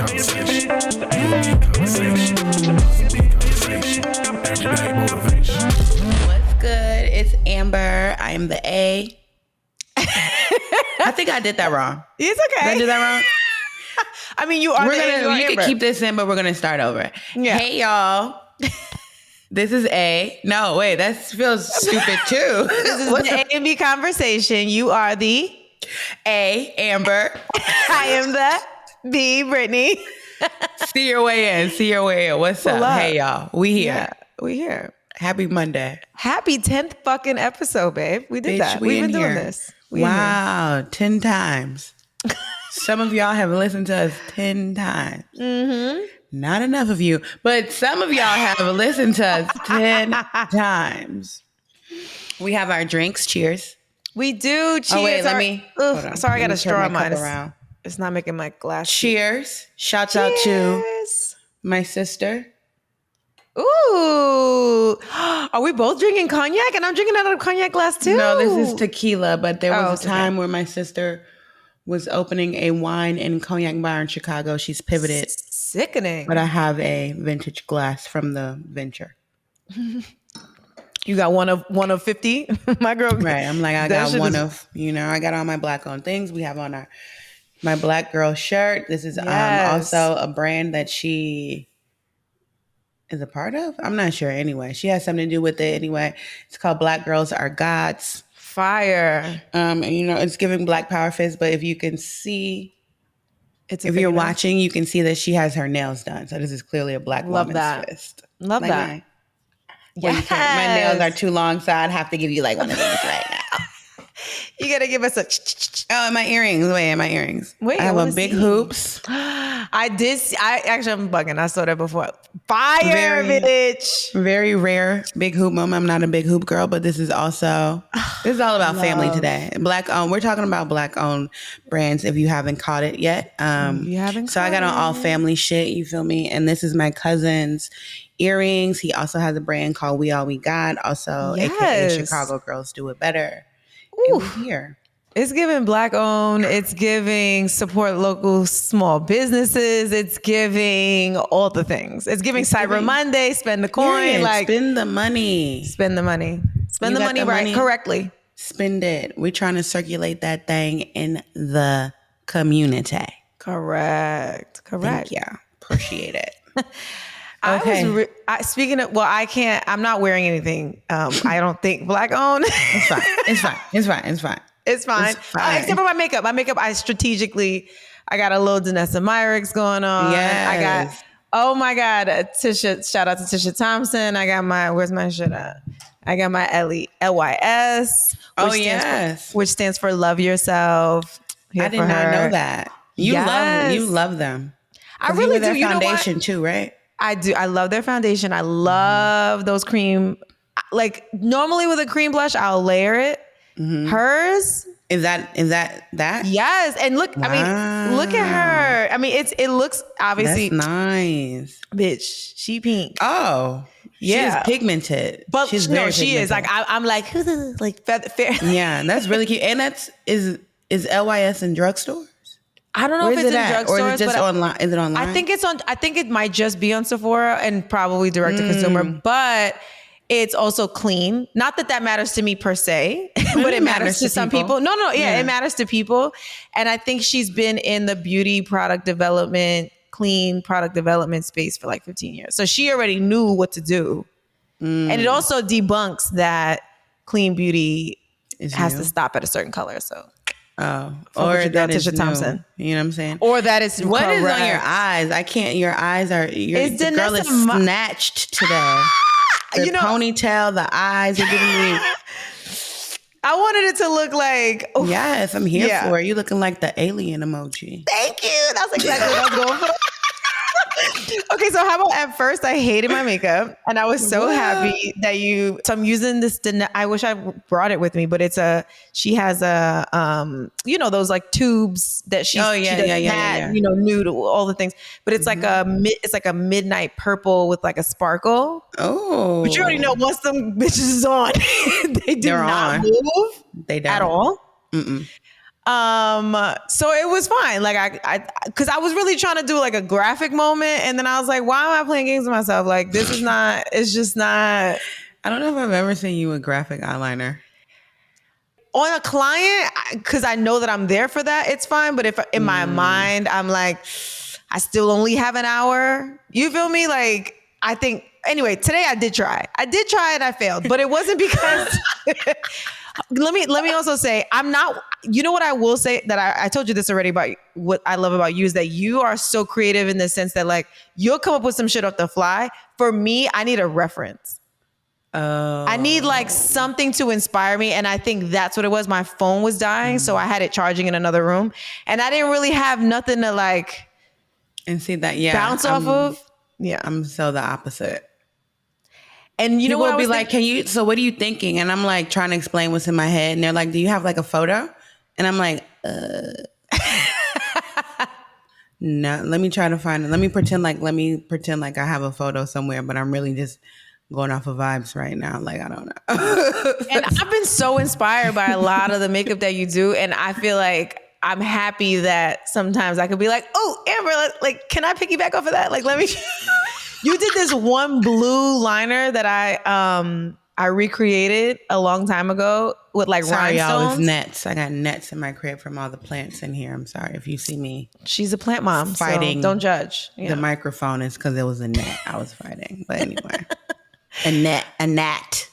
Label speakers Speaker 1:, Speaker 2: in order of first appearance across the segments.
Speaker 1: What's good? It's Amber. I am the A. I think I did that wrong.
Speaker 2: It's okay.
Speaker 1: Did I do that wrong?
Speaker 2: I mean, you are.
Speaker 1: You can keep this in, but we're gonna start over.
Speaker 2: Yeah.
Speaker 1: Hey y'all. This is A. No, wait, that feels stupid too.
Speaker 2: This is the A and B conversation. You are the
Speaker 1: A, Amber.
Speaker 2: I am the B, Brittany.
Speaker 1: See your way in. See your way in. What's
Speaker 2: Pull
Speaker 1: up?
Speaker 2: up.
Speaker 1: Hey y'all. We here.
Speaker 2: Yeah, we here.
Speaker 1: Happy Monday.
Speaker 2: Happy 10th fucking episode, babe. We did
Speaker 1: Bitch,
Speaker 2: that.
Speaker 1: we
Speaker 2: We've
Speaker 1: in
Speaker 2: been doing
Speaker 1: here.
Speaker 2: this. We in here.
Speaker 1: Wow, 10 times. Some of y'all have listened to us 10 times.
Speaker 2: Mm-hmm.
Speaker 1: Not enough of you, but some of y'all have listened to us 10 times. We have our drinks. Cheers.
Speaker 2: We do. Cheers.
Speaker 1: Oh, wait, let me. hold on.
Speaker 2: Sorry, I
Speaker 1: Let
Speaker 2: got
Speaker 1: me
Speaker 2: a straw
Speaker 1: turn
Speaker 2: in
Speaker 1: my
Speaker 2: mine.
Speaker 1: cup around.
Speaker 2: It's not making my glass.
Speaker 1: Cheers. Shouts out to
Speaker 2: Cheers.
Speaker 1: my sister.
Speaker 2: Ooh. Are we both drinking cognac? And I'm drinking out of a cognac glass too.
Speaker 1: No, this is tequila, but there was
Speaker 2: it's
Speaker 1: a time where my sister was opening a wine and cognac bar in Chicago. She's pivoted.
Speaker 2: Sickening.
Speaker 1: But I have a vintage glass from the venture.
Speaker 2: You got one of 50? My girl.
Speaker 1: Right. I'm like, I
Speaker 2: That
Speaker 1: got
Speaker 2: shit
Speaker 1: one
Speaker 2: is-
Speaker 1: of, I got all my black owned things. We have on my black girl shirt. This is
Speaker 2: Yes.
Speaker 1: also a brand that she is a part of. I'm not sure anyway. She has something to do with it anyway. It's called Black Girls Are Gods.
Speaker 2: Fire.
Speaker 1: And it's giving Black Power fist, but if you can see,
Speaker 2: It's
Speaker 1: if you're watching, you can see that she has her nails done. So this is clearly a Black
Speaker 2: Love
Speaker 1: woman's
Speaker 2: that.
Speaker 1: fist.
Speaker 2: Love
Speaker 1: Like
Speaker 2: that.
Speaker 1: mine. Well, you can't- my nails are too long, so I'd have to give you like one of these right now.
Speaker 2: You gotta give us a.
Speaker 1: Oh, and my earrings. Wait, and my earrings.
Speaker 2: Wait,
Speaker 1: I
Speaker 2: I
Speaker 1: have
Speaker 2: wanna
Speaker 1: a big
Speaker 2: see.
Speaker 1: hoops.
Speaker 2: I did. I'm bugging. I saw that before. Fire,
Speaker 1: Very-
Speaker 2: bitch.
Speaker 1: Very rare big hoop moment. I'm not a big hoop girl, but this is all about family today. Black owned. We're talking about Black owned brands. If you haven't caught it yet,
Speaker 2: You haven't.
Speaker 1: so I got on
Speaker 2: caught
Speaker 1: all
Speaker 2: it.
Speaker 1: family shit. You feel me? And this is my cousin's earrings. He also has a brand called We All We Got. Also,
Speaker 2: Yes.
Speaker 1: AKA Chicago Girls Do It Better.
Speaker 2: Ooh.
Speaker 1: And we're here.
Speaker 2: It's giving Black owned. It's giving support local small businesses. It's giving all the things. It's giving Cyber
Speaker 1: giving-
Speaker 2: Monday. Spend the coin.
Speaker 1: Period.
Speaker 2: Like
Speaker 1: spend the money.
Speaker 2: spend the money. Spend
Speaker 1: You
Speaker 2: the
Speaker 1: got
Speaker 2: money
Speaker 1: the
Speaker 2: right
Speaker 1: money?
Speaker 2: correctly.
Speaker 1: Spend it. We're trying to circulate that thing in the community.
Speaker 2: Correct.
Speaker 1: Thank you. Appreciate it.
Speaker 2: Okay. Speaking of, well, I can't. I'm not wearing anything. I don't think Black owned.
Speaker 1: It's fine. It's fine. It's fine. It's fine.
Speaker 2: It's fine.
Speaker 1: It's fine.
Speaker 2: Except for my makeup. My makeup, I got a little Danessa Myricks going on.
Speaker 1: Yes.
Speaker 2: I got, oh my God, Tisha, shout out to Tisha Thompson. I got where's my shit at? I got my LYS.
Speaker 1: Oh, yes.
Speaker 2: Which stands for Love Yourself. Here
Speaker 1: I did
Speaker 2: for
Speaker 1: not
Speaker 2: her.
Speaker 1: know that. You
Speaker 2: Yes.
Speaker 1: love them.
Speaker 2: I
Speaker 1: 'Cause
Speaker 2: really
Speaker 1: were their
Speaker 2: do. You know what?
Speaker 1: foundation too, right?
Speaker 2: I do. I love their foundation. I love those cream. Like normally with a cream blush, I'll layer it.
Speaker 1: Mm-hmm.
Speaker 2: Hers,
Speaker 1: Is that
Speaker 2: yes. And look, I mean, look at her. I mean, it looks obviously,
Speaker 1: That's nice.
Speaker 2: bitch. She pink,
Speaker 1: Oh,
Speaker 2: Yeah.
Speaker 1: she's pigmented.
Speaker 2: but
Speaker 1: she's
Speaker 2: no,
Speaker 1: very
Speaker 2: she is.
Speaker 1: pigmented.
Speaker 2: Like I'm like who's this? Like fair.
Speaker 1: Yeah, that's really cute. And is LYS in drugstores?
Speaker 2: I don't know
Speaker 1: Where
Speaker 2: if
Speaker 1: is
Speaker 2: it's
Speaker 1: it
Speaker 2: in
Speaker 1: at? Or
Speaker 2: drugstores,
Speaker 1: is it just
Speaker 2: but
Speaker 1: online? Is it online?
Speaker 2: I think it's on. I think it might just be on Sephora and probably direct to consumer, but it's also clean. Not that matters to me per se, but it matters to some people. No, yeah, it matters to people. And I think she's been in the beauty product development, clean product development space for like 15 years. So she already knew what to do. And it also debunks that clean beauty has to stop at a certain color. So.
Speaker 1: Oh,
Speaker 2: Fuck
Speaker 1: or
Speaker 2: with your girl,
Speaker 1: that is
Speaker 2: Tisha
Speaker 1: new.
Speaker 2: Thompson.
Speaker 1: You know what I'm saying?
Speaker 2: Or that is
Speaker 1: What is on
Speaker 2: correct.
Speaker 1: your eyes? I can't. Your eyes are.
Speaker 2: It's
Speaker 1: The girl is
Speaker 2: Danessa
Speaker 1: snatched today. The ponytail, the eyes are giving me.
Speaker 2: I wanted it to look like. Oh,
Speaker 1: Yes, I'm here
Speaker 2: Yeah.
Speaker 1: for it. You looking like the alien emoji.
Speaker 2: thank you. That's exactly what I was going for. Okay, so how about at first I hated my makeup and I was so happy that so I'm using this, I wish I brought it with me, but she has those like tubes that she does matte, nude, all the things, but it's like a midnight purple with like a sparkle.
Speaker 1: Oh.
Speaker 2: But you already know once them bitches is on, they do
Speaker 1: They're
Speaker 2: not
Speaker 1: on.
Speaker 2: move
Speaker 1: They don't.
Speaker 2: at all.
Speaker 1: Mm-mm.
Speaker 2: So it was fine. Like cause I was really trying to do like a graphic moment. And then I was like, why am I playing games with myself? Like this is not, it's just not.
Speaker 1: I don't know if I've ever seen you with graphic eyeliner.
Speaker 2: On a client, because I know that I'm there for that, it's fine. But if in my mind, I'm like, I still only have an hour. You feel me? Like, I think, anyway, today I did try and I failed, but it wasn't because, let me also say, I'm not, you know what I will say that I told you this already about what I love about you is that you are so creative in the sense that like, you'll come up with some shit off the fly. For me, I need a reference. I need like something to inspire me. And I think that's what it was. My phone was dying. So I had it charging in another room and I didn't really have nothing to like
Speaker 1: and see that,
Speaker 2: bounce off of. Yeah.
Speaker 1: I'm so the opposite.
Speaker 2: And you know what?
Speaker 1: People will be like, so what are you thinking? And I'm like trying to explain what's in my head. And they're like, do you have like a photo? And I'm like, no, let me try to find it. Let me pretend like I have a photo somewhere, but I'm really just going off of vibes right now. Like, I don't know.
Speaker 2: And I've been so inspired by a lot of the makeup that you do. And I feel like I'm happy that sometimes I could be like, oh, Amber, like, can I piggyback off of that? Like, let me, you did this one blue liner that I recreated a long time ago with like
Speaker 1: sorry,
Speaker 2: rhinestones.
Speaker 1: y'all, it's nets. I got nets in my crib from all the plants in here. I'm sorry if you see me.
Speaker 2: She's a plant mom,
Speaker 1: fighting.
Speaker 2: So don't judge. Yeah.
Speaker 1: The microphone is because it was a net I was fighting. But anyway. A gnat.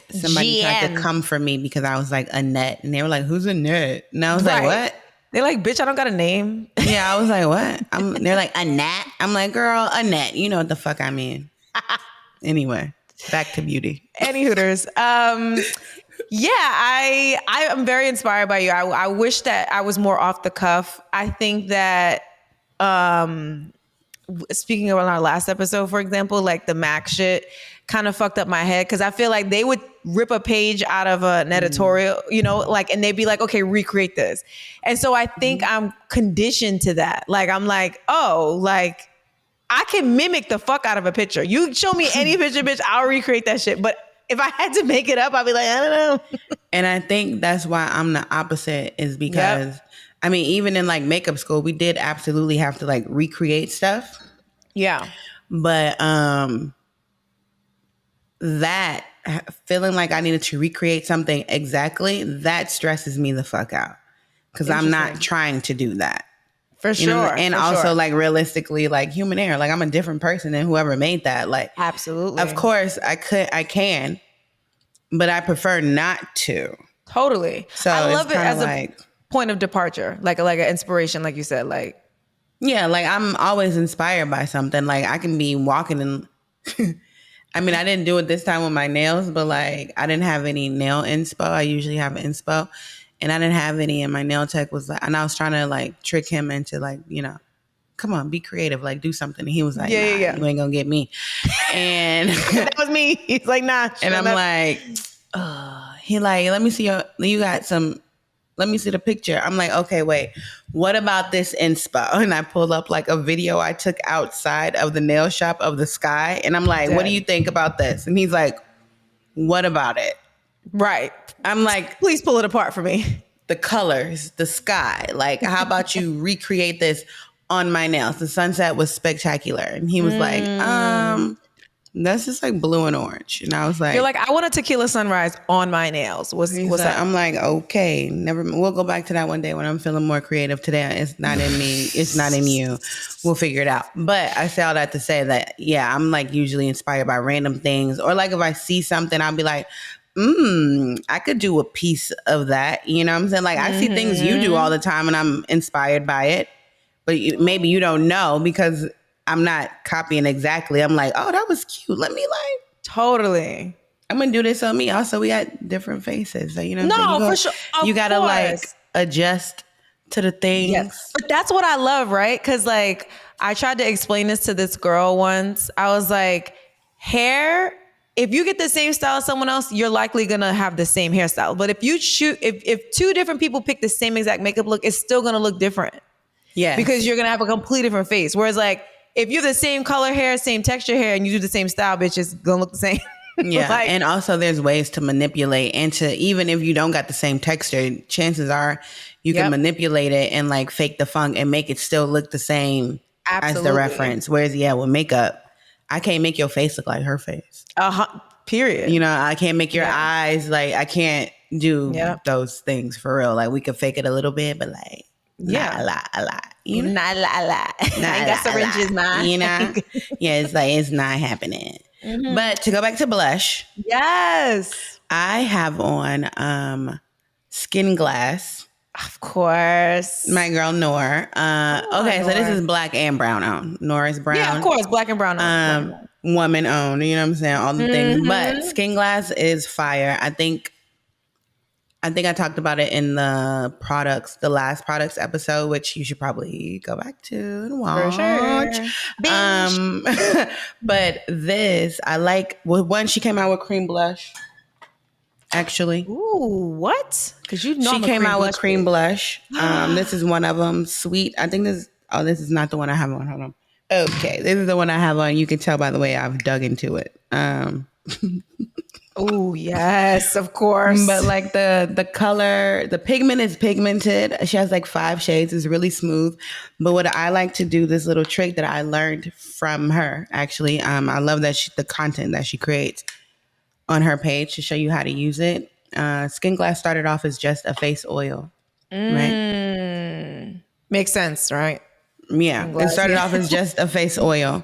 Speaker 1: Somebody tried to come for me because I was like a net. And they were like, who's a net? And I was like, what?
Speaker 2: They're like, bitch, I don't got a name.
Speaker 1: Yeah, I was like, what? They're like, a gnat? I'm like, girl, a net. You know what the fuck I mean. Anyway, back to beauty.
Speaker 2: Any hooters. Yeah, I am very inspired by you. I wish that I was more off the cuff. I think that speaking of our last episode, for example, like the Mac shit kind of fucked up my head because I feel like they would rip a page out of an editorial, you know, like, and they'd be like, okay, recreate this. And so I think I'm conditioned to that. Like, I'm like, oh, like I can mimic the fuck out of a picture. You show me any picture, bitch, I'll recreate that shit. But if I had to make it up, I'd be like, I don't know.
Speaker 1: And I think that's why I'm the opposite is because I mean, even in like makeup school, we did absolutely have to like recreate stuff.
Speaker 2: Yeah.
Speaker 1: But that feeling like I needed to recreate something exactly, that stresses me the fuck out. Because I'm not trying to do that.
Speaker 2: For sure.
Speaker 1: You know? And also like realistically, like human error, like I'm a different person than whoever made that. Like
Speaker 2: absolutely.
Speaker 1: Of course I can, but I prefer not to.
Speaker 2: Totally.
Speaker 1: So
Speaker 2: I love it as
Speaker 1: like
Speaker 2: a point of departure, like an inspiration, like you said, like.
Speaker 1: Yeah, like I'm always inspired by something. Like I can be walking and I mean, I didn't do it this time with my nails, but like I didn't have any nail inspo. I usually have inspo and I didn't have any and my nail tech was like, and I was trying to like trick him into like, you know, come on, be creative, like do something. And he was like, yeah. You ain't gonna get me. And
Speaker 2: that was me. He's like, nah.
Speaker 1: And I'm like, he like, let me see let me see the picture. I'm like, okay, wait, what about this inspo? And I pulled up like a video I took outside of the nail shop of the sky. And I'm like, what do you think about this? And he's like, what about it?
Speaker 2: Right.
Speaker 1: I'm like,
Speaker 2: please pull it apart for me.
Speaker 1: The colors, the sky. Like, how about you recreate this on my nails? The sunset was spectacular. And he was like, that's just like blue and orange. And I was like,
Speaker 2: you're like, I want a tequila sunrise on my nails. What's that?
Speaker 1: I'm like, okay, we'll go back to that one day when I'm feeling more creative. Today, it's not in me. It's not in you. We'll figure it out. But I say all that to say that, yeah, I'm like usually inspired by random things. Or like if I see something, I'll be like, I could do a piece of that. You know what I'm saying? Like I see things you do all the time and I'm inspired by it. But maybe you don't know because I'm not copying exactly. I'm like, oh, that was cute. Let me like.
Speaker 2: Totally.
Speaker 1: I'm going to do this on me. Also, we got different faces. So, you know,
Speaker 2: for sure.
Speaker 1: You got to like adjust to the things.
Speaker 2: Yes. But that's what I love, right? Because like I tried to explain this to this girl once. I was like, hair, if you get the same style as someone else, you're likely going to have the same hairstyle. But if two different people pick the same exact makeup look, it's still going to look different. Yeah. Because you're going to have a completely different face. Whereas like, if you have the same color hair, same texture hair, and you do the same style, bitch, it's gonna look the same.
Speaker 1: Yeah.
Speaker 2: Like,
Speaker 1: And also there's ways to manipulate and to, even if you don't got the same texture, chances are you can manipulate it and like fake the funk and make it still look the same as the reference. Whereas, with makeup, I can't make your face look like her face.
Speaker 2: Period.
Speaker 1: You know, I can't make your eyes like, I can't do those things for real. Like we could fake it a little bit, but like, not a lot. You know?
Speaker 2: Not a lot. I ain't got syringes, man.
Speaker 1: You know? Yeah, it's like, it's not happening. Mm-hmm. But to go back to blush.
Speaker 2: Yes.
Speaker 1: I have on Skin Glass.
Speaker 2: Of course.
Speaker 1: My girl, Noor. Okay, Noor. So this is black and brown owned. Noor is brown.
Speaker 2: Yeah, of course. Black and brown owned.
Speaker 1: Woman owned. You know what I'm saying? All the things. But Skin Glass is fire. I think I talked about it in the last products episode, which you should probably go back to and watch. For sure. But this, I like. Well, one, she came out with cream blush. Actually,
Speaker 2: ooh, what? Because you know
Speaker 1: she came out with cream blush. This is one of them. Sweet. I think this. Oh, this is not the one I have on. Hold on. Okay, this is the one I have on. You can tell by the way I've dug into it.
Speaker 2: Oh, yes, of course.
Speaker 1: But like the color, the pigment is pigmented. She has like 5 shades. It's really smooth. But what I like to do, this little trick that I learned from her, actually, I love that the content that she creates on her page to show you how to use it. Skin Glass started off as just a face oil, right?
Speaker 2: Makes sense, right?
Speaker 1: Yeah, it started off as just a face oil.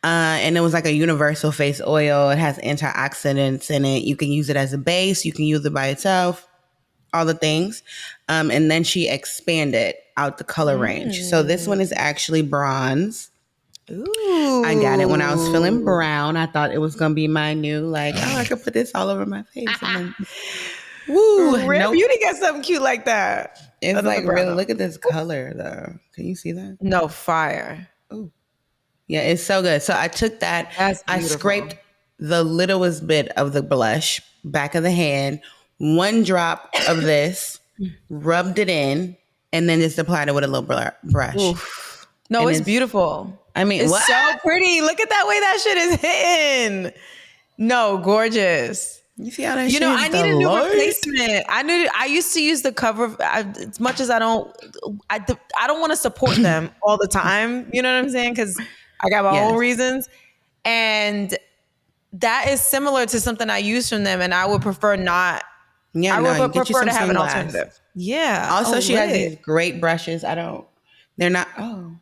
Speaker 1: And it was like a universal face oil. It has antioxidants in it. You can use it as a base. You can use it by itself, all the things. And then she expanded out the color range. So this one is actually bronze.
Speaker 2: Ooh.
Speaker 1: I got it when I was feeling brown. I thought it was going to be my new, like, I could put this all over my face. And then, woo.
Speaker 2: Rare Beauty got something cute like that.
Speaker 1: It's like, really, look at this color, though. Can you see that?
Speaker 2: No, fire.
Speaker 1: Ooh. Yeah, it's so good. So I took that. I scraped the littlest bit of the blush, back of the hand, 1 drop of this, rubbed it in, and then just applied it with a little brush.
Speaker 2: Oof. No, it's beautiful.
Speaker 1: I mean,
Speaker 2: it's so pretty. Look at that way that shit is hitting. No, gorgeous.
Speaker 1: You see how that shit
Speaker 2: I need a new replacement. I used to use the cover as much as I don't want to support them all the time. You know what I'm saying? Because I got my own reasons. And that is similar to something I use from them, and I would prefer not. Yeah, I would prefer to have an alternative. Yeah.
Speaker 1: Also, she has these great brushes. They're not. Oh,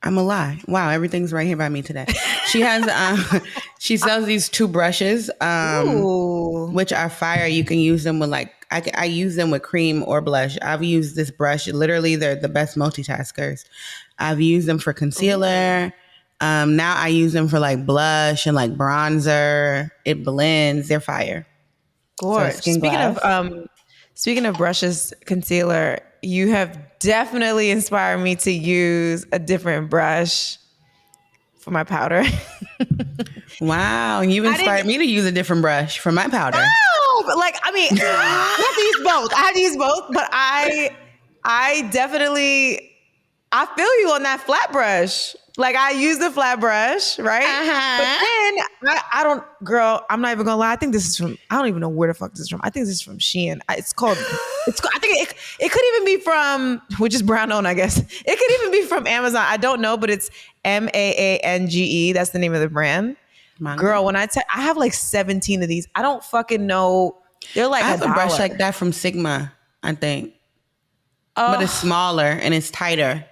Speaker 1: I'm a lie. Wow, everything's right here by me today. She has. She sells these 2 brushes, which are fire. You can use them with like. I use them with cream or blush. I've used this brush. Literally, they're the best multitaskers. I've used them for concealer. Now I use them for like blush and like bronzer. It blends. They're fire.
Speaker 2: Gorgeous. So speaking of brushes, concealer, you have definitely inspired me to use a different brush for my powder.
Speaker 1: Wow, you've inspired me to use a different brush for my powder.
Speaker 2: No, but like, I mean, I have to use both, but I definitely, I feel you on that flat brush. Like I use the flat brush, right? But then I'm not even gonna lie. I think this is from, I don't even know where the fuck this is from. I think this is from Shein. I think it could even be from, which is brown owned, I guess. It could even be from Amazon. I don't know, but it's Maange. That's the name of the brand. Girl, when I have like 17 of these. I don't fucking know. They're like
Speaker 1: I have a brush like that from Sigma, I think. But it's smaller and it's tighter.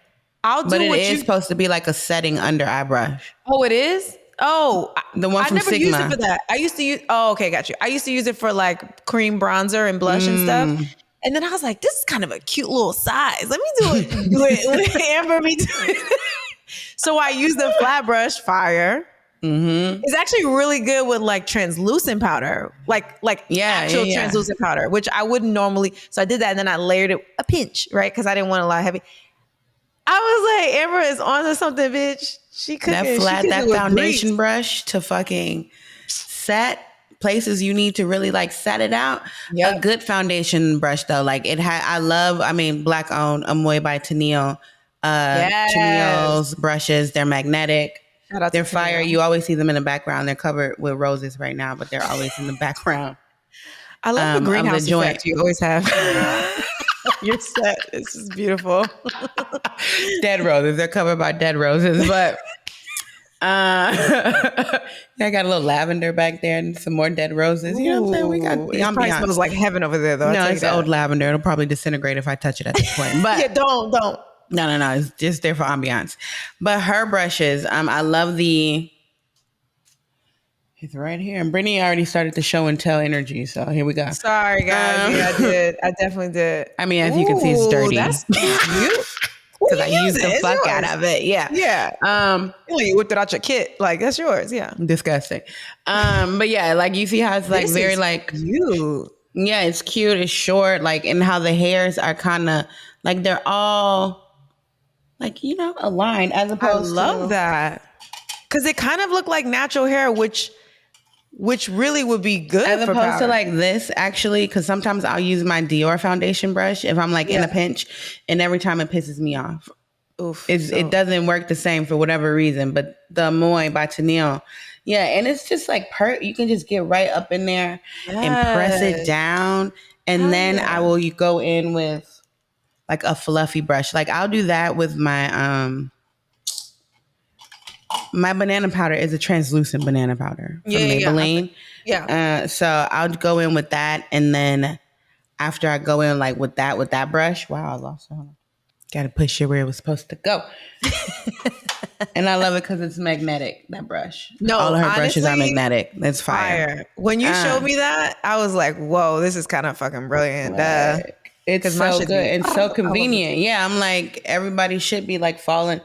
Speaker 1: But it is supposed to be like a setting under eye brush.
Speaker 2: Oh, it is? Oh,
Speaker 1: the one from Sigma.
Speaker 2: I never used it for that. I used to use, okay, got you. I used to use it for like cream bronzer and blush and stuff. And then I was like, this is kind of a cute little size. Let me do it with Amber. Me do it. So I used the flat brush, fire. Mm-hmm. It's actually really good with like translucent powder, like actual translucent powder, which I wouldn't normally. So I did that and then I layered it a pinch, right? Because I didn't want a lot heavy. I was like, Amber is on to something, bitch. She could
Speaker 1: that foundation brush to fucking set places you need to really like set it out. Yep. A good foundation brush though, like Black owned Amoy by Tennille. Tennille's brushes, they're magnetic.
Speaker 2: Shout out
Speaker 1: They're
Speaker 2: to
Speaker 1: fire.
Speaker 2: Tennille.
Speaker 1: You always see them in the background. They're covered with roses right now, but they're always in the background.
Speaker 2: I love the
Speaker 1: of
Speaker 2: greenhouse
Speaker 1: the joint.
Speaker 2: effect you always have. Your set. This is beautiful.
Speaker 1: Dead roses. They're covered by dead roses, but I got a little lavender back there and some more dead roses. You know what I'm saying? We got the
Speaker 2: It probably
Speaker 1: ambiance.
Speaker 2: smells like heaven over there, though.
Speaker 1: No, it's old lavender. It'll probably disintegrate if I touch it at this point. But
Speaker 2: Yeah, don't.
Speaker 1: no. It's just there for ambiance. But her brushes, I love the. It's right here. And Brittany already started the show and tell energy. So here we go.
Speaker 2: Sorry, guys. Yeah, I did. I definitely did.
Speaker 1: I mean, as you can see, it's dirty.
Speaker 2: That's cute.
Speaker 1: Because I used the fuck out of it. Yeah.
Speaker 2: Yeah. You whipped it out your kit. Like, that's yours. Yeah.
Speaker 1: Disgusting. But yeah, like you see how it's like
Speaker 2: This
Speaker 1: very
Speaker 2: is
Speaker 1: like
Speaker 2: cute.
Speaker 1: Yeah, it's cute, it's short, like, and how the hairs are kind of like they're all like, aligned as
Speaker 2: I
Speaker 1: opposed
Speaker 2: love that. Because it kind of looked like natural hair, which really would be good
Speaker 1: as
Speaker 2: for
Speaker 1: opposed
Speaker 2: powder.
Speaker 1: to like this, actually, because sometimes I'll use my Dior foundation brush if I'm like in a pinch, and every time it pisses me off.
Speaker 2: Oof.
Speaker 1: It doesn't work the same for whatever reason, but the Amoy by Tennille, yeah, and it's just like you can just get right up in there and press it down, and then I will go in with like a fluffy brush. Like I'll do that with my my banana powder is a translucent banana powder from Maybelline. So I'll go in with that, and then after I go in like with that brush, wow, I lost it. Got to push it where it was supposed to go. And I love it because it's magnetic, that brush.
Speaker 2: No,
Speaker 1: all of her
Speaker 2: honestly,
Speaker 1: brushes are magnetic. That's fire.
Speaker 2: When you showed me that, I was like, whoa, this is kind of fucking brilliant.
Speaker 1: It's so good and so convenient. Yeah, I'm like, everybody should be like falling.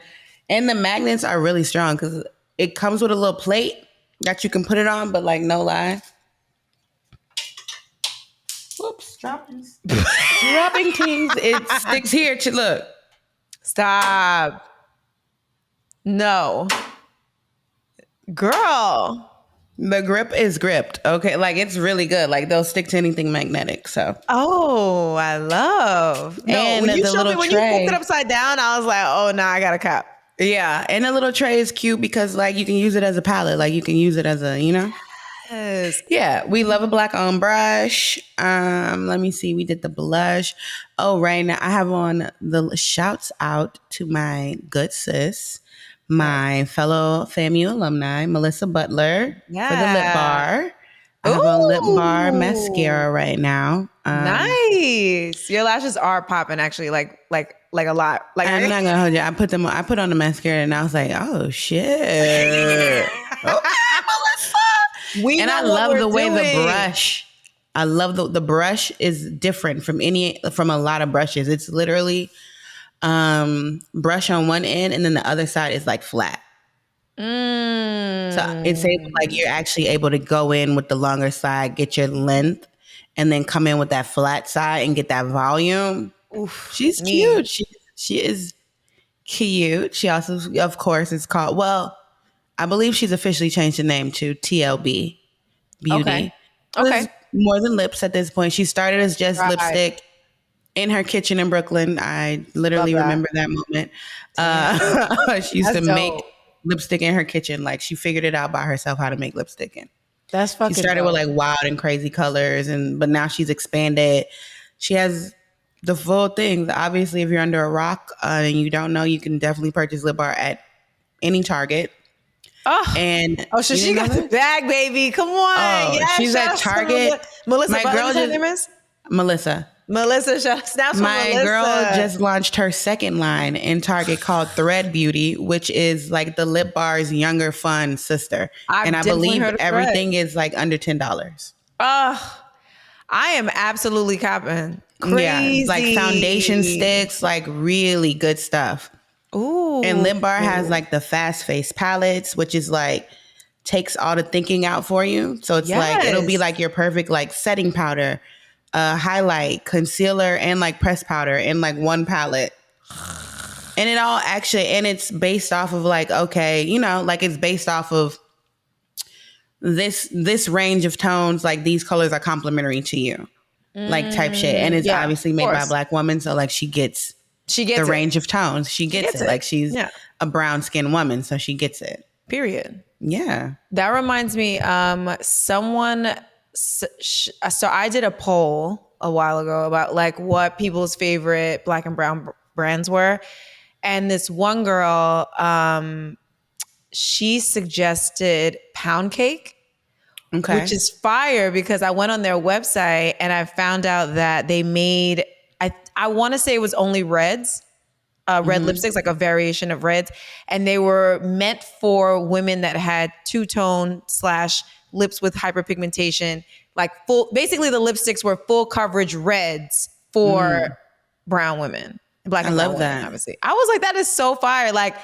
Speaker 1: And the magnets are really strong because it comes with a little plate that you can put it on, but like, no lie. Whoops, dropping things. It sticks here to look.
Speaker 2: Stop. No. Girl.
Speaker 1: The grip is gripped. Okay. Like it's really good. Like they'll stick to anything magnetic. So.
Speaker 2: Oh, I love. No,
Speaker 1: and
Speaker 2: when you
Speaker 1: the little
Speaker 2: when
Speaker 1: tray.
Speaker 2: you flipped it upside down, I was like, oh, nah, I got a cup.
Speaker 1: Yeah. And the little tray is cute because like you can use it as a palette. Like you can use it as a,
Speaker 2: Yes.
Speaker 1: Yeah, we love a black on brush. Let me see. We did the blush. Oh, right now I have on the shouts out to my good sis, my fellow FAMU alumni, Melissa Butler, for the lip bar. I have a lip bar mascara right now.
Speaker 2: Nice. Your lashes are popping, actually, like a lot. Like
Speaker 1: I'm not gonna hold you. I put on the mascara and I was like, oh shit. I love the way the brush. I love the brush is different from a lot of brushes. It's literally brush on one end and then the other side is like flat. So it's like you're actually able to go in with the longer side, get your length, and then come in with that flat side and get that volume. Oof, she's cute. She is cute. She also, of course, is called. Well, I believe she's officially changed the name to TLB Beauty.
Speaker 2: Okay.
Speaker 1: More than lips at this point. She started as just lipstick in her kitchen in Brooklyn. I literally remember that moment. She used to make lipstick in her kitchen. Like she figured it out by herself how to make lipstick in.
Speaker 2: That's fucking.
Speaker 1: She started with like wild and crazy colors, but now she's expanded. She has the full thing. Obviously, if you're under a rock and you don't know, you can definitely purchase lip bar at any Target.
Speaker 2: So she got the bag, baby. Come on.
Speaker 1: Yes, she's at Target.
Speaker 2: Melissa,
Speaker 1: my girl Melissa. My girl just launched her second line in Target called Thread Beauty, which is like the lip bar's younger, fun sister. And I believe everything is like under $10.
Speaker 2: I am absolutely copping. Crazy.
Speaker 1: Yeah, it's like foundation sticks, like really good stuff.
Speaker 2: Ooh.
Speaker 1: And Lip Bar has like the fast face palettes, which is like takes all the thinking out for you. So it's like it'll be like your perfect like setting powder, highlight, concealer, and like pressed powder in like one palette. And it all actually, and it's based off of like, okay, like it's based off of this range of tones, like these colors are complementary to you, like type shit. And it's obviously made by a Black woman, so like she gets the range of tones. She gets it. Like she's a brown skinned woman, so she gets it.
Speaker 2: Period.
Speaker 1: Yeah.
Speaker 2: That reminds me, so I did a poll a while ago about like what people's favorite black and brown brands were. And this one girl, she suggested Pound Cake,
Speaker 1: Okay.
Speaker 2: which is fire because I went on their website and I found out that they made, I want to say it was only reds, red lipsticks, like a variation of reds. And they were meant for women that had two-tone / lips with hyperpigmentation, like basically the lipsticks were full coverage reds for brown women, black and brown
Speaker 1: love
Speaker 2: women,
Speaker 1: that.
Speaker 2: obviously. I was like, that is so fire. Like,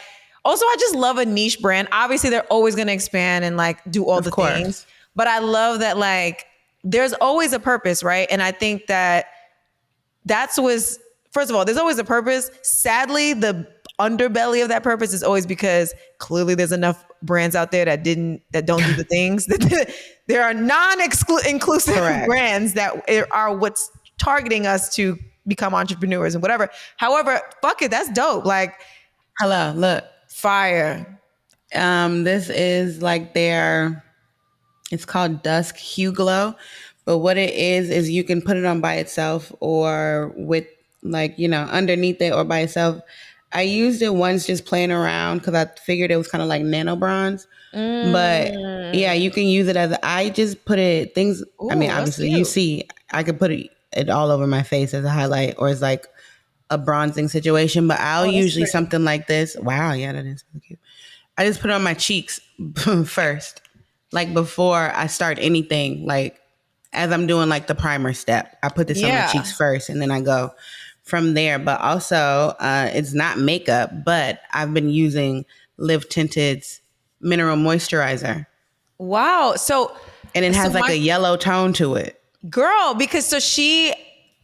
Speaker 2: also, I just love a niche brand. Obviously, they're always going to expand and like do all the things. But I love that like there's always a purpose, right? And I think that first of all, there's always a purpose. Sadly, the underbelly of that purpose is always because clearly there's enough brands out there that don't do the things. There are non-inclusive brands that are what's targeting us to become entrepreneurs and whatever. However, fuck it, that's dope. Like,
Speaker 1: hello, look,
Speaker 2: fire.
Speaker 1: This is like it's called Dusk Hue Glow. But what it is you can put it on by itself or with like, underneath it or by itself. I used it once just playing around because I figured it was kind of like nano bronze. But yeah, you can use it I just put it obviously you see, I could put it all over my face as a highlight or as like a bronzing situation. But I'll usually something like this. Wow, yeah, that is so cute. I just put it on my cheeks first. Like before I start anything, like as I'm doing like the primer step, I put this on my cheeks first and then I go from there. But also it's not makeup, but I've been using Live Tinted's mineral moisturizer.
Speaker 2: Wow.
Speaker 1: And it has like a yellow tone to it.
Speaker 2: Girl, because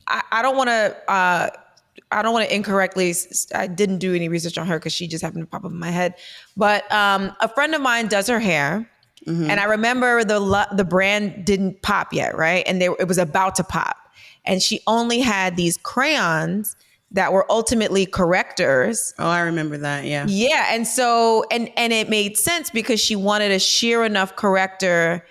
Speaker 2: I don't want to incorrectly, I didn't do any research on her because she just happened to pop up in my head. But a friend of mine does her hair. Mm-hmm. And I remember the brand didn't pop yet, right? And it was about to pop. And she only had these crayons that were ultimately correctors.
Speaker 1: Oh, I remember that, yeah.
Speaker 2: Yeah, and so, and it made sense because she wanted a sheer enough corrector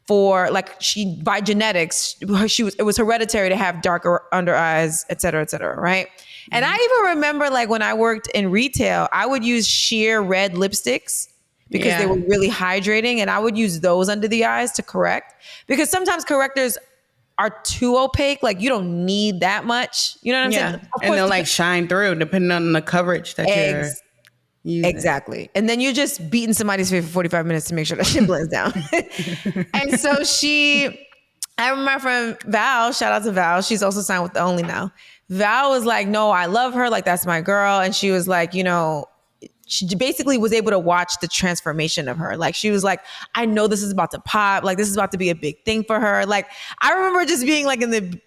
Speaker 2: for, like, by genetics, it was hereditary to have darker under eyes, et cetera, right? Mm-hmm. And I even remember, like, when I worked in retail, I would use sheer red lipsticks because they were really hydrating, and I would use those under the eyes to correct. Because sometimes correctors are too opaque, like you don't need that much. You know what I'm saying?
Speaker 1: And they'll like shine through depending on the coverage that you're using.
Speaker 2: Exactly. And then you're just beating somebody's face for 45 minutes to make sure that shit blends down. And so I remember my friend Val, shout out to Val. She's also signed with The Only now. Val was like, no, I love her. Like, that's my girl. And she was like, she basically was able to watch the transformation of her. Like, she was like, I know this is about to pop. Like, this is about to be a big thing for her. Like, I remember just being like in the,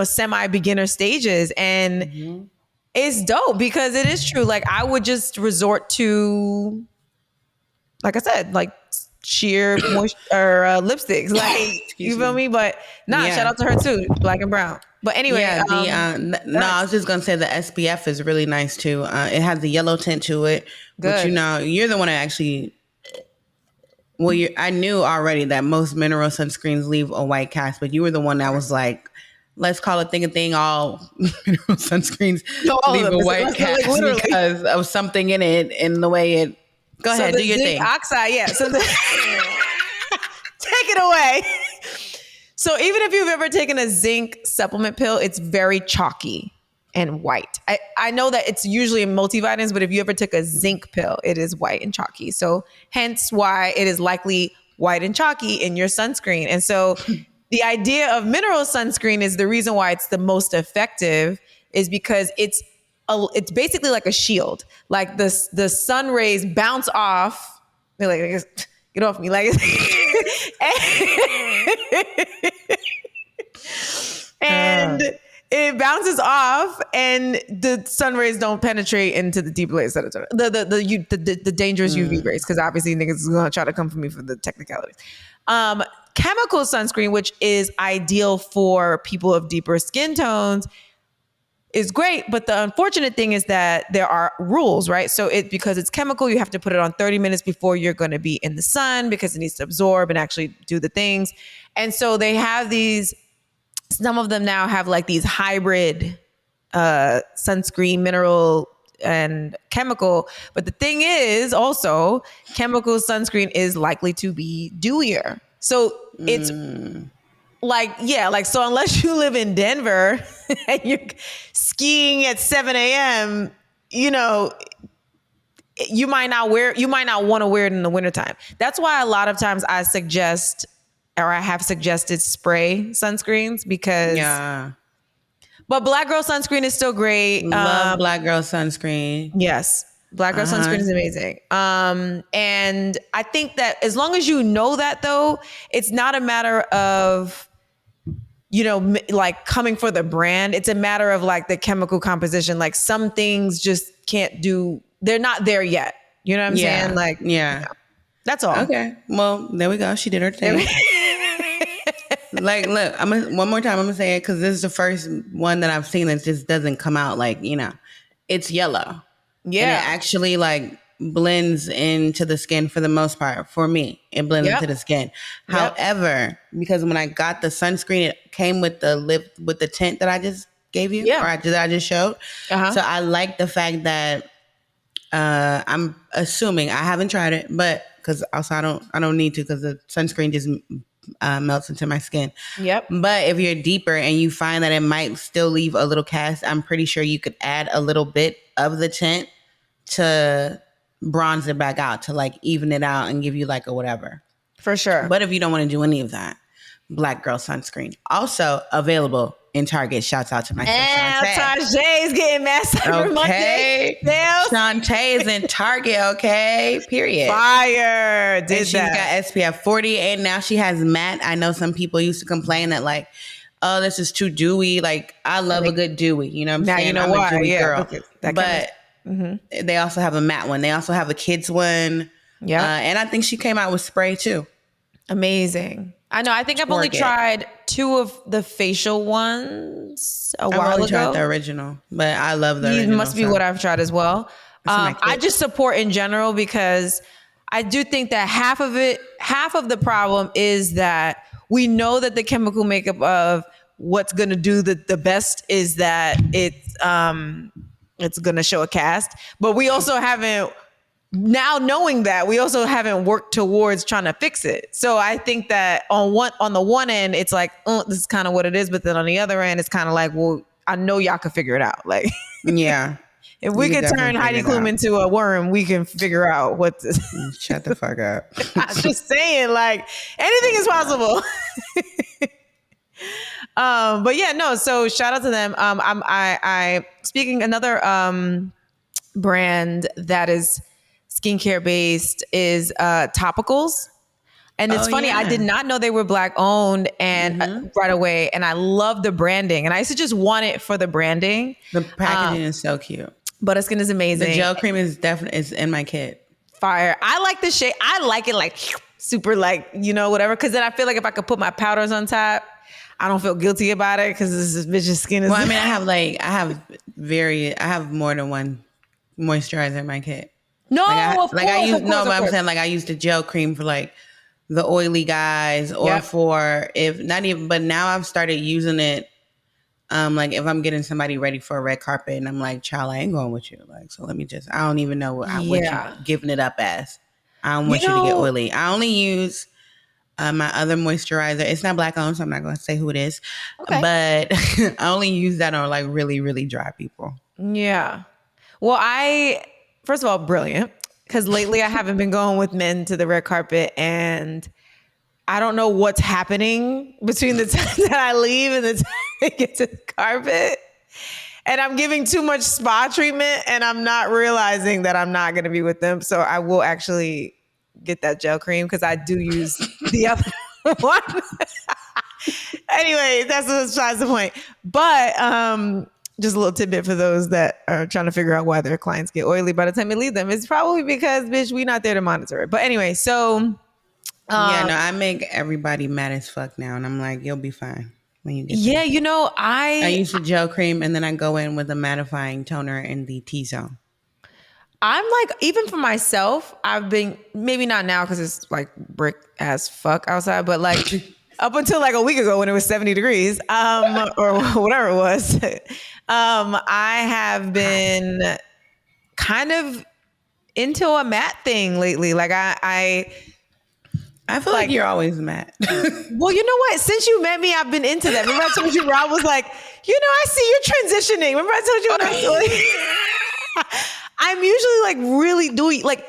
Speaker 2: semi-beginner stages. And it's dope because it is true. Like, I would just resort to, like I said, like sheer lipsticks. Like, you feel me? But shout out to her too, black and brown. But anyway,
Speaker 1: I was just gonna say the SPF is really nice too. It has the yellow tint to it, which you're the one that actually. Well, I knew already that most mineral sunscreens leave a white cast, but you were the one that was like, let's call a thing. All mineral sunscreens leave a white cast because of something in it and the way it. Go ahead, do your thing.
Speaker 2: Oxide, yeah. So take it away. So even if you've ever taken a zinc supplement pill, it's very chalky and white. I know that it's usually in multivitamins, but if you ever took a zinc pill, it is white and chalky. So hence why it is likely white and chalky in your sunscreen. And so the idea of mineral sunscreen is the reason why it's the most effective is because it's basically like a shield. Like the sun rays bounce off. They're like, get off me. Like, and it bounces off and the sun rays don't penetrate into the deep layers, the dangerous UV rays, because obviously niggas is going to try to come for me for the technicalities. Chemical sunscreen, which is ideal for people of deeper skin tones, is great. But the unfortunate thing is that there are rules, right? So because it's chemical, you have to put it on 30 minutes before you're going to be in the sun because it needs to absorb and actually do the things. And so they have some of them now have like these hybrid sunscreen, mineral and chemical. But the thing is also chemical sunscreen is likely to be dewier. So it's so unless you live in Denver and you're skiing at 7 a.m., you might not want to wear it in the wintertime. That's why a lot of times I suggest, or I have suggested, spray sunscreens because but Black Girl sunscreen is still great.
Speaker 1: Love Black Girl sunscreen.
Speaker 2: Yes. Black Girl sunscreen is amazing. And I think that as long as you know that, though, it's not a matter of, like coming for the brand. It's a matter of like the chemical composition. Like some things just they're not there yet. You know what I'm saying? Like, that's all.
Speaker 1: Okay. Well, there we go. She did her thing. Like, look, one more time, I'm gonna say it because this is the first one that I've seen that just doesn't come out like, it's yellow. Yeah. And it actually like blends into the skin for the most part. For me, it blends into the skin. However, because when I got the sunscreen, it came with the tint that I just gave you, or that I just showed. So I like the fact that I'm assuming, I haven't tried it, but because also I don't need to because the sunscreen just melts into my skin. Yep. But if you're deeper and you find that it might still leave a little cast, I'm pretty sure you could add a little bit of the tint to bronze it back out, to like even it out and give you like a whatever. For sure. But if you don't want to do any of that, Black Girl sunscreen also available in Target. Shouts out to my sister
Speaker 2: Shantae's getting mad Cyber Monday sales.
Speaker 1: Shantae is in Target, okay? Period.
Speaker 2: Fire.
Speaker 1: She's got SPF 40 and now she has matte. I know some people used to complain that like, oh, this is too dewy. Like, I love a good dewy. You know what I'm saying?
Speaker 2: Now you know why.
Speaker 1: I'm a dewy girl.
Speaker 2: Okay.
Speaker 1: But they also have a matte one. They also have a kids one. Yeah. And I think she came out with spray too.
Speaker 2: Amazing. I know. I think I've only tried 2 of the facial ones a while ago. I've only tried
Speaker 1: the original, but I love the original.
Speaker 2: It must be what I've tried as well. I just support in general because I do think that half of the problem is that we know that the chemical makeup of what's going to do the best is that it's going to show a cast, but we also haven't. Now knowing that, we also haven't worked towards trying to fix it. So I think that on the one end, it's like, oh, this is kind of what it is. But then on the other end, it's kind of like, well, I know y'all can figure it out. Like, if we could turn Heidi Klum into a worm, we can figure out what this.
Speaker 1: Shut the fuck up.
Speaker 2: I'm just saying, like, anything is possible. But yeah, no. So shout out to them. I speaking another brand that is skincare based is Topicals. And it's funny, I did not know they were Black owned and right away. And I love the branding. And I used to just want it for the branding.
Speaker 1: The packaging is so cute.
Speaker 2: Butterskin is amazing.
Speaker 1: The gel cream is definitely in my kit.
Speaker 2: Fire. I like the shade. I like it like super like, whatever. Cause then I feel like if I could put my powders on top, I don't feel guilty about it because this bitch's skin is.
Speaker 1: Well, I mean, I have more than one moisturizer in my kit.
Speaker 2: No, I'm
Speaker 1: saying like I use the gel cream for like the oily guys or for if not even, but now I've started using it. Like if I'm getting somebody ready for a red carpet and I'm like, child, I ain't going with you. Like, so let me I don't even know what you're giving it up as. I don't want you to get oily. I only use my other moisturizer. It's not Black owned, so I'm not going to say who it is. Okay. But I only use that on like really, really dry people.
Speaker 2: Yeah. Well, first of all, brilliant. Because lately I haven't been going with men to the red carpet and I don't know what's happening between the time that I leave and the time I get to the carpet. And I'm giving too much spa treatment and I'm not realizing that I'm not going to be with them. So I will actually get that gel cream because I do use the other one. Anyway, that's besides the point. But just a little tidbit for those that are trying to figure out why their clients get oily by the time you leave them. It's probably because, bitch, we not there to monitor it. But anyway, so...
Speaker 1: I make everybody mad as fuck now. And I'm like, you'll be fine. when you get
Speaker 2: Yeah,
Speaker 1: there?
Speaker 2: you know,
Speaker 1: I use the gel cream and then I go in with a mattifying toner in the T-zone.
Speaker 2: I'm like, even for myself, I've been, maybe not now because it's like brick as fuck outside, but like up until like a week ago when it was 70 degrees, or whatever it was, I have been kind of into a matte thing lately. Like I
Speaker 1: feel like you're always mad.
Speaker 2: well, you know what? Since you met me, I've been into that. Remember I told you Rob was like, you know, I see you transitioning. Remember I told you when I was I'm usually like really dewy, like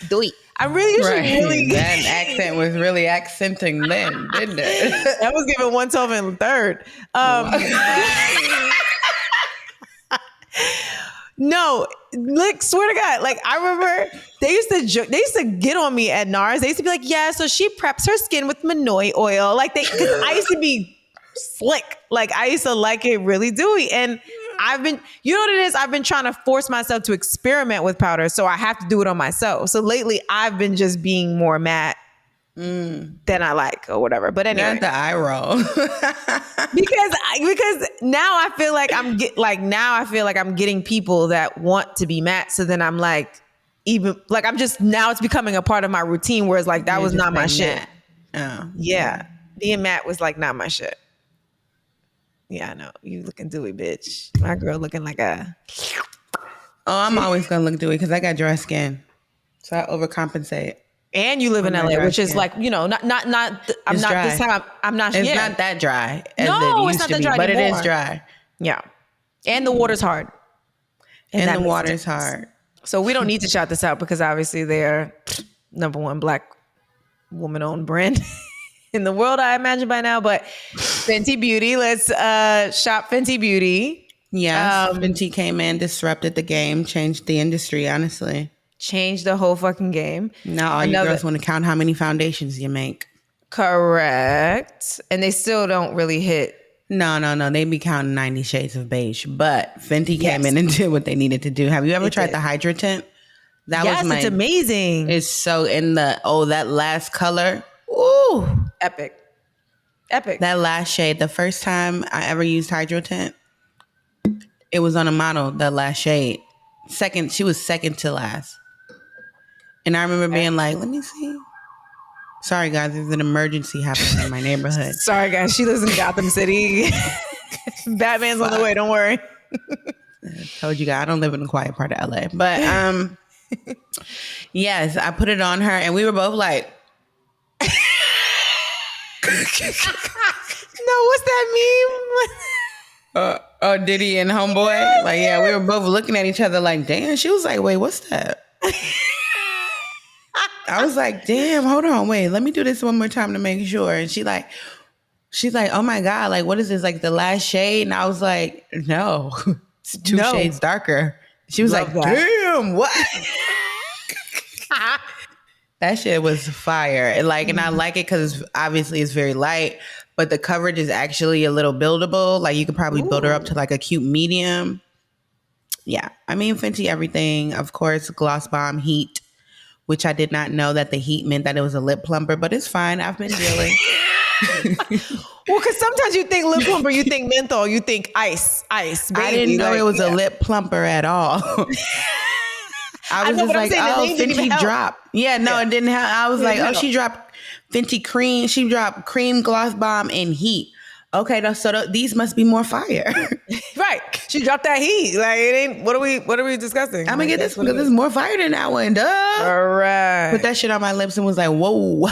Speaker 2: dewy. I'm really usually really
Speaker 1: that accent was really accenting then, didn't it?
Speaker 2: That was given 112 and third. No, like swear to God, like I remember they used to get on me at NARS. They used to be like, yeah, so she preps her skin with Manoi oil. Like because I used to be slick. Like I used to like it really dewy. And I've been, you know what it is? I've been trying to force myself to experiment with powder. So I have to do it on myself. So lately I've been just being more matte than I like or whatever. But anyway.
Speaker 1: Not the eye roll.
Speaker 2: because now I feel like I'm getting people that want to be matte. So then I'm like, even like I'm just, now it's becoming a part of my routine. Whereas like that was not my shit.
Speaker 1: Oh.
Speaker 2: Yeah. Being matte was like not my shit. Yeah, I know. You looking dewy, bitch. My girl looking like a...
Speaker 1: Oh, I'm always going to look dewy because I got dry skin. So I overcompensate.
Speaker 2: And you live in LA, which is like, you know, not. I'm not dry. This time. I'm not.
Speaker 1: It's not that dry.
Speaker 2: No, it's not that dry
Speaker 1: but
Speaker 2: anymore.
Speaker 1: it is dry.
Speaker 2: Yeah, and the water's hard.
Speaker 1: And the water's hard.
Speaker 2: So we don't need to shout this out because obviously they're #1 Black woman-owned brand in the world, I imagine by now. But Fenty Beauty, let's shop Fenty Beauty.
Speaker 1: Yeah, Fenty came in, disrupted the game, changed the industry. Honestly.
Speaker 2: Changed the whole fucking game.
Speaker 1: Now all you girls want to count how many foundations you make.
Speaker 2: Correct. And they still don't really hit.
Speaker 1: No. They be counting 90 Shades of Beige. But Fenty came in and did what they needed to do. Have you ever tried the Hydra Tint?
Speaker 2: It's amazing.
Speaker 1: It's so in that last color. Ooh.
Speaker 2: Epic.
Speaker 1: That last shade. The first time I ever used Hydro Tint, it was on a model, that last shade. She was second to last. And I remember being like, let me see. Sorry, guys, there's an emergency happening in my neighborhood.
Speaker 2: Sorry, guys. She lives in Gotham City. Batman's on the way. Don't worry.
Speaker 1: I told you guys, I don't live in the quiet part of LA. But yes, I put it on her and we were both like.
Speaker 2: No, what's that meme?
Speaker 1: Diddy and Homeboy. Like, yeah, we were both looking at each other like, damn. She was like, wait, what's that? I was like, damn, hold on, wait, let me do this one more time to make sure. And she's like, oh my God, like, what is this? Like the last shade? And I was like, no, it's two shades darker. She was like, damn, what? That shit was fire. And I like it because obviously it's very light, but the coverage is actually a little buildable. Like you could probably build her up to like a cute medium. Yeah. I mean, Fenty everything. Of course, Gloss Bomb Heat, which I did not know that the heat meant that it was a lip plumper, but it's fine. I've been dealing.
Speaker 2: Well, because sometimes you think lip plumper, you think menthol, you think ice, baby.
Speaker 1: I didn't know it was a lip plumper at all. I was just like, oh, Fenty drop. Yeah, no, it didn't help. I was like, oh, she dropped Fenty cream. She dropped cream, Gloss Bomb, and heat. Okay, so these must be more fire.
Speaker 2: Right. She dropped that heat. Like it ain't. What are we discussing?
Speaker 1: I'm gonna get this one because it's more fire than that one. Duh.
Speaker 2: All right.
Speaker 1: Put that shit on my lips and was like, whoa,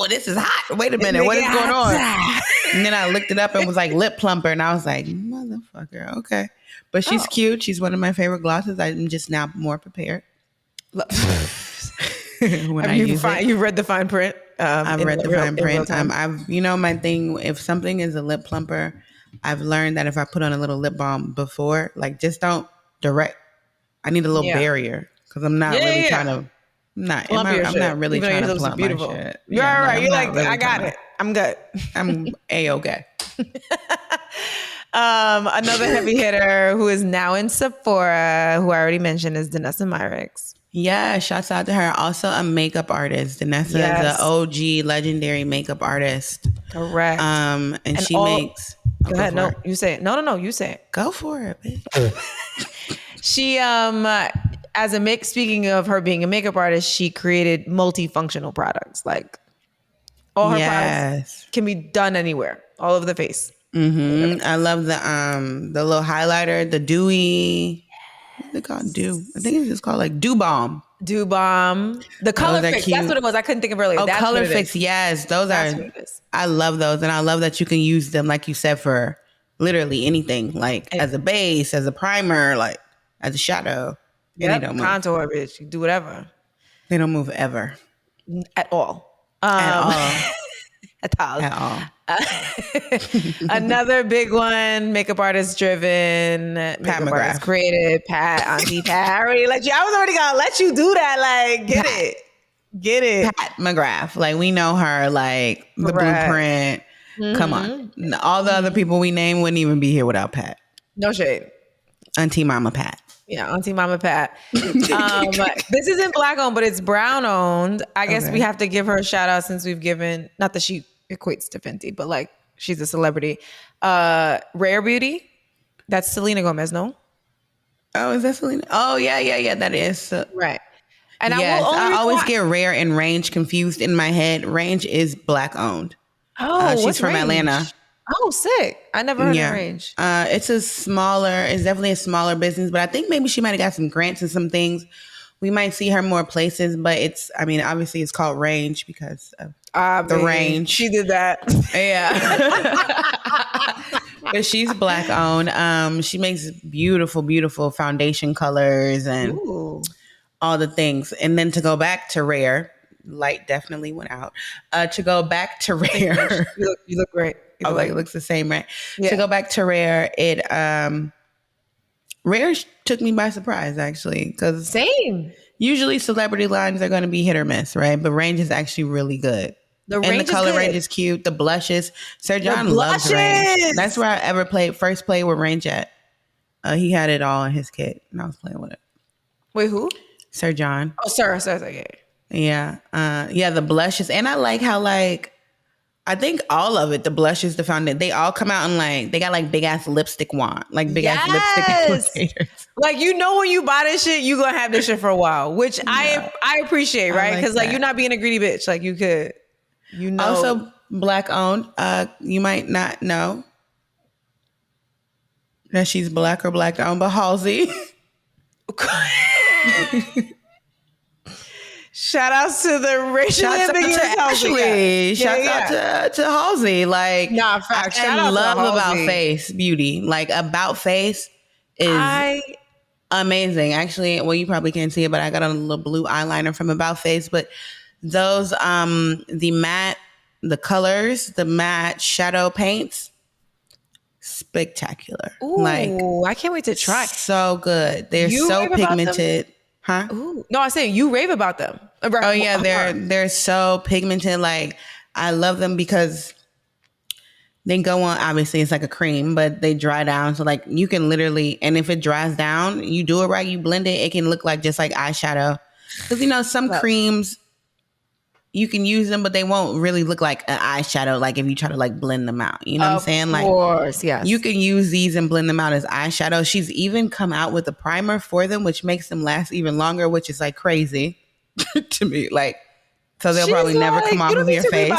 Speaker 1: this is hot. Wait a minute, what is going on? And then I looked it up and was like lip plumper, and I was like, motherfucker, okay. But she's cute. She's one of my favorite glosses. I'm just now more prepared.
Speaker 2: You've read the fine print.
Speaker 1: I've read the fine print. My thing, if something is a lip plumper, I've learned that if I put on a little lip balm before, like just don't direct. I need a little barrier because I'm not really trying to. I'm not really trying to plump my shit.
Speaker 2: You're all right. You're like, I got it. I'm good.
Speaker 1: I'm A-okay.
Speaker 2: Another heavy hitter who is now in Sephora, who I already mentioned, is Danessa Myricks.
Speaker 1: Yeah, shouts out to her. Also a makeup artist. Danessa is an OG legendary makeup artist.
Speaker 2: Correct.
Speaker 1: And she makes.
Speaker 2: Go ahead. No, you say it. No, you say it.
Speaker 1: Go for it, bitch.
Speaker 2: She speaking of her being a makeup artist, she created multifunctional products. Like all her products can be done anywhere, all over the face.
Speaker 1: Mm-hmm. I love the little highlighter, the dewy. What's it called? Dew. I think it's just called like Dew Balm.
Speaker 2: Dew Balm. The Color Fix. That's what it was. I couldn't think of earlier.
Speaker 1: Oh, Color Fix. Yes, those are. I love those, and I love that you can use them, like you said, for literally anything, like as a base, as a primer, like as a shadow.
Speaker 2: Yeah, contour, bitch. You do whatever.
Speaker 1: They don't move ever.
Speaker 2: At all. At all. Another big one, makeup artist driven,
Speaker 1: Pat McGrath.
Speaker 2: Created, Auntie Pat. I was already gonna let you do that. Like, get it.
Speaker 1: Pat McGrath. Like, we know her, like the blueprint. Mm-hmm. Come on. All the other people we name wouldn't even be here without Pat.
Speaker 2: No shade.
Speaker 1: Auntie Mama Pat.
Speaker 2: Yeah, Auntie Mama Pat. This isn't Black owned, but it's brown owned. I guess we have to give her a shout out since we've given, not that she equates to Fenty, but like she's a celebrity. Rare Beauty. That's Selena Gomez, no?
Speaker 1: Oh, is that Selena? Oh, yeah. That is.
Speaker 2: Right. And
Speaker 1: yes, I always get Rare and Range confused in my head. Range is Black owned.
Speaker 2: Oh,
Speaker 1: she's from
Speaker 2: Range?
Speaker 1: Atlanta.
Speaker 2: Oh, sick. I never heard of Range.
Speaker 1: It's definitely a smaller business, but I think maybe she might have got some grants and some things. We might see her more places, but obviously it's called Range because of the range.
Speaker 2: She did that.
Speaker 1: Yeah. But she's Black owned. She makes beautiful, beautiful foundation colors and all the things. And then to go back to Rare, light definitely went out. To go back to Rare.
Speaker 2: You look great.
Speaker 1: It looks the same, right? Yeah. To go back to Rare, Rare took me by surprise, actually. Because usually celebrity lines are going to be hit or miss, right? But Range is actually really good. The color range is cute. The blushes. Sir John loves Range. That's where I first played with Range at. He had it all in his kit, and I was playing with it.
Speaker 2: Wait, who?
Speaker 1: Sir John.
Speaker 2: Oh, Sir, yeah.
Speaker 1: Yeah, the blushes. And I like how, like, I think all of it, the blushes, the foundation, they all come out in they got like big ass lipstick wand, like big ass lipstick applicators. Like,
Speaker 2: when you buy this shit, you gonna have this shit for a while, which I appreciate, right? Because like you're not being a greedy bitch. Like you could,
Speaker 1: Also Black owned. You might not know that she's Black or Black owned, but Halsey.
Speaker 2: Shout outs to the racial ambiguous
Speaker 1: Halsey. Shout out to Halsey. Like, I actually love About Face beauty. Like, About Face is amazing. Actually, well, you probably can't see it, but I got a little blue eyeliner from About Face. But those, the matte shadow paints, spectacular.
Speaker 2: Ooh, I can't wait to try.
Speaker 1: So good. They're so pigmented. Huh?
Speaker 2: Ooh. No, I'm saying you rave about them.
Speaker 1: Oh yeah, they're so pigmented. Like, I love them because they go on. Obviously, it's like a cream, but they dry down. So like you can literally, and if it dries down, you do it right, you blend it, it can look like just like eyeshadow. Because some creams you can use them, but they won't really look like an eyeshadow. Like if you try to like blend them out, you know what I'm saying? Like,
Speaker 2: of course, yes.
Speaker 1: You can use these and blend them out as eyeshadow. She's even come out with a primer for them, which makes them last even longer, which is like crazy to me. Like, so they'll probably never come off of your face.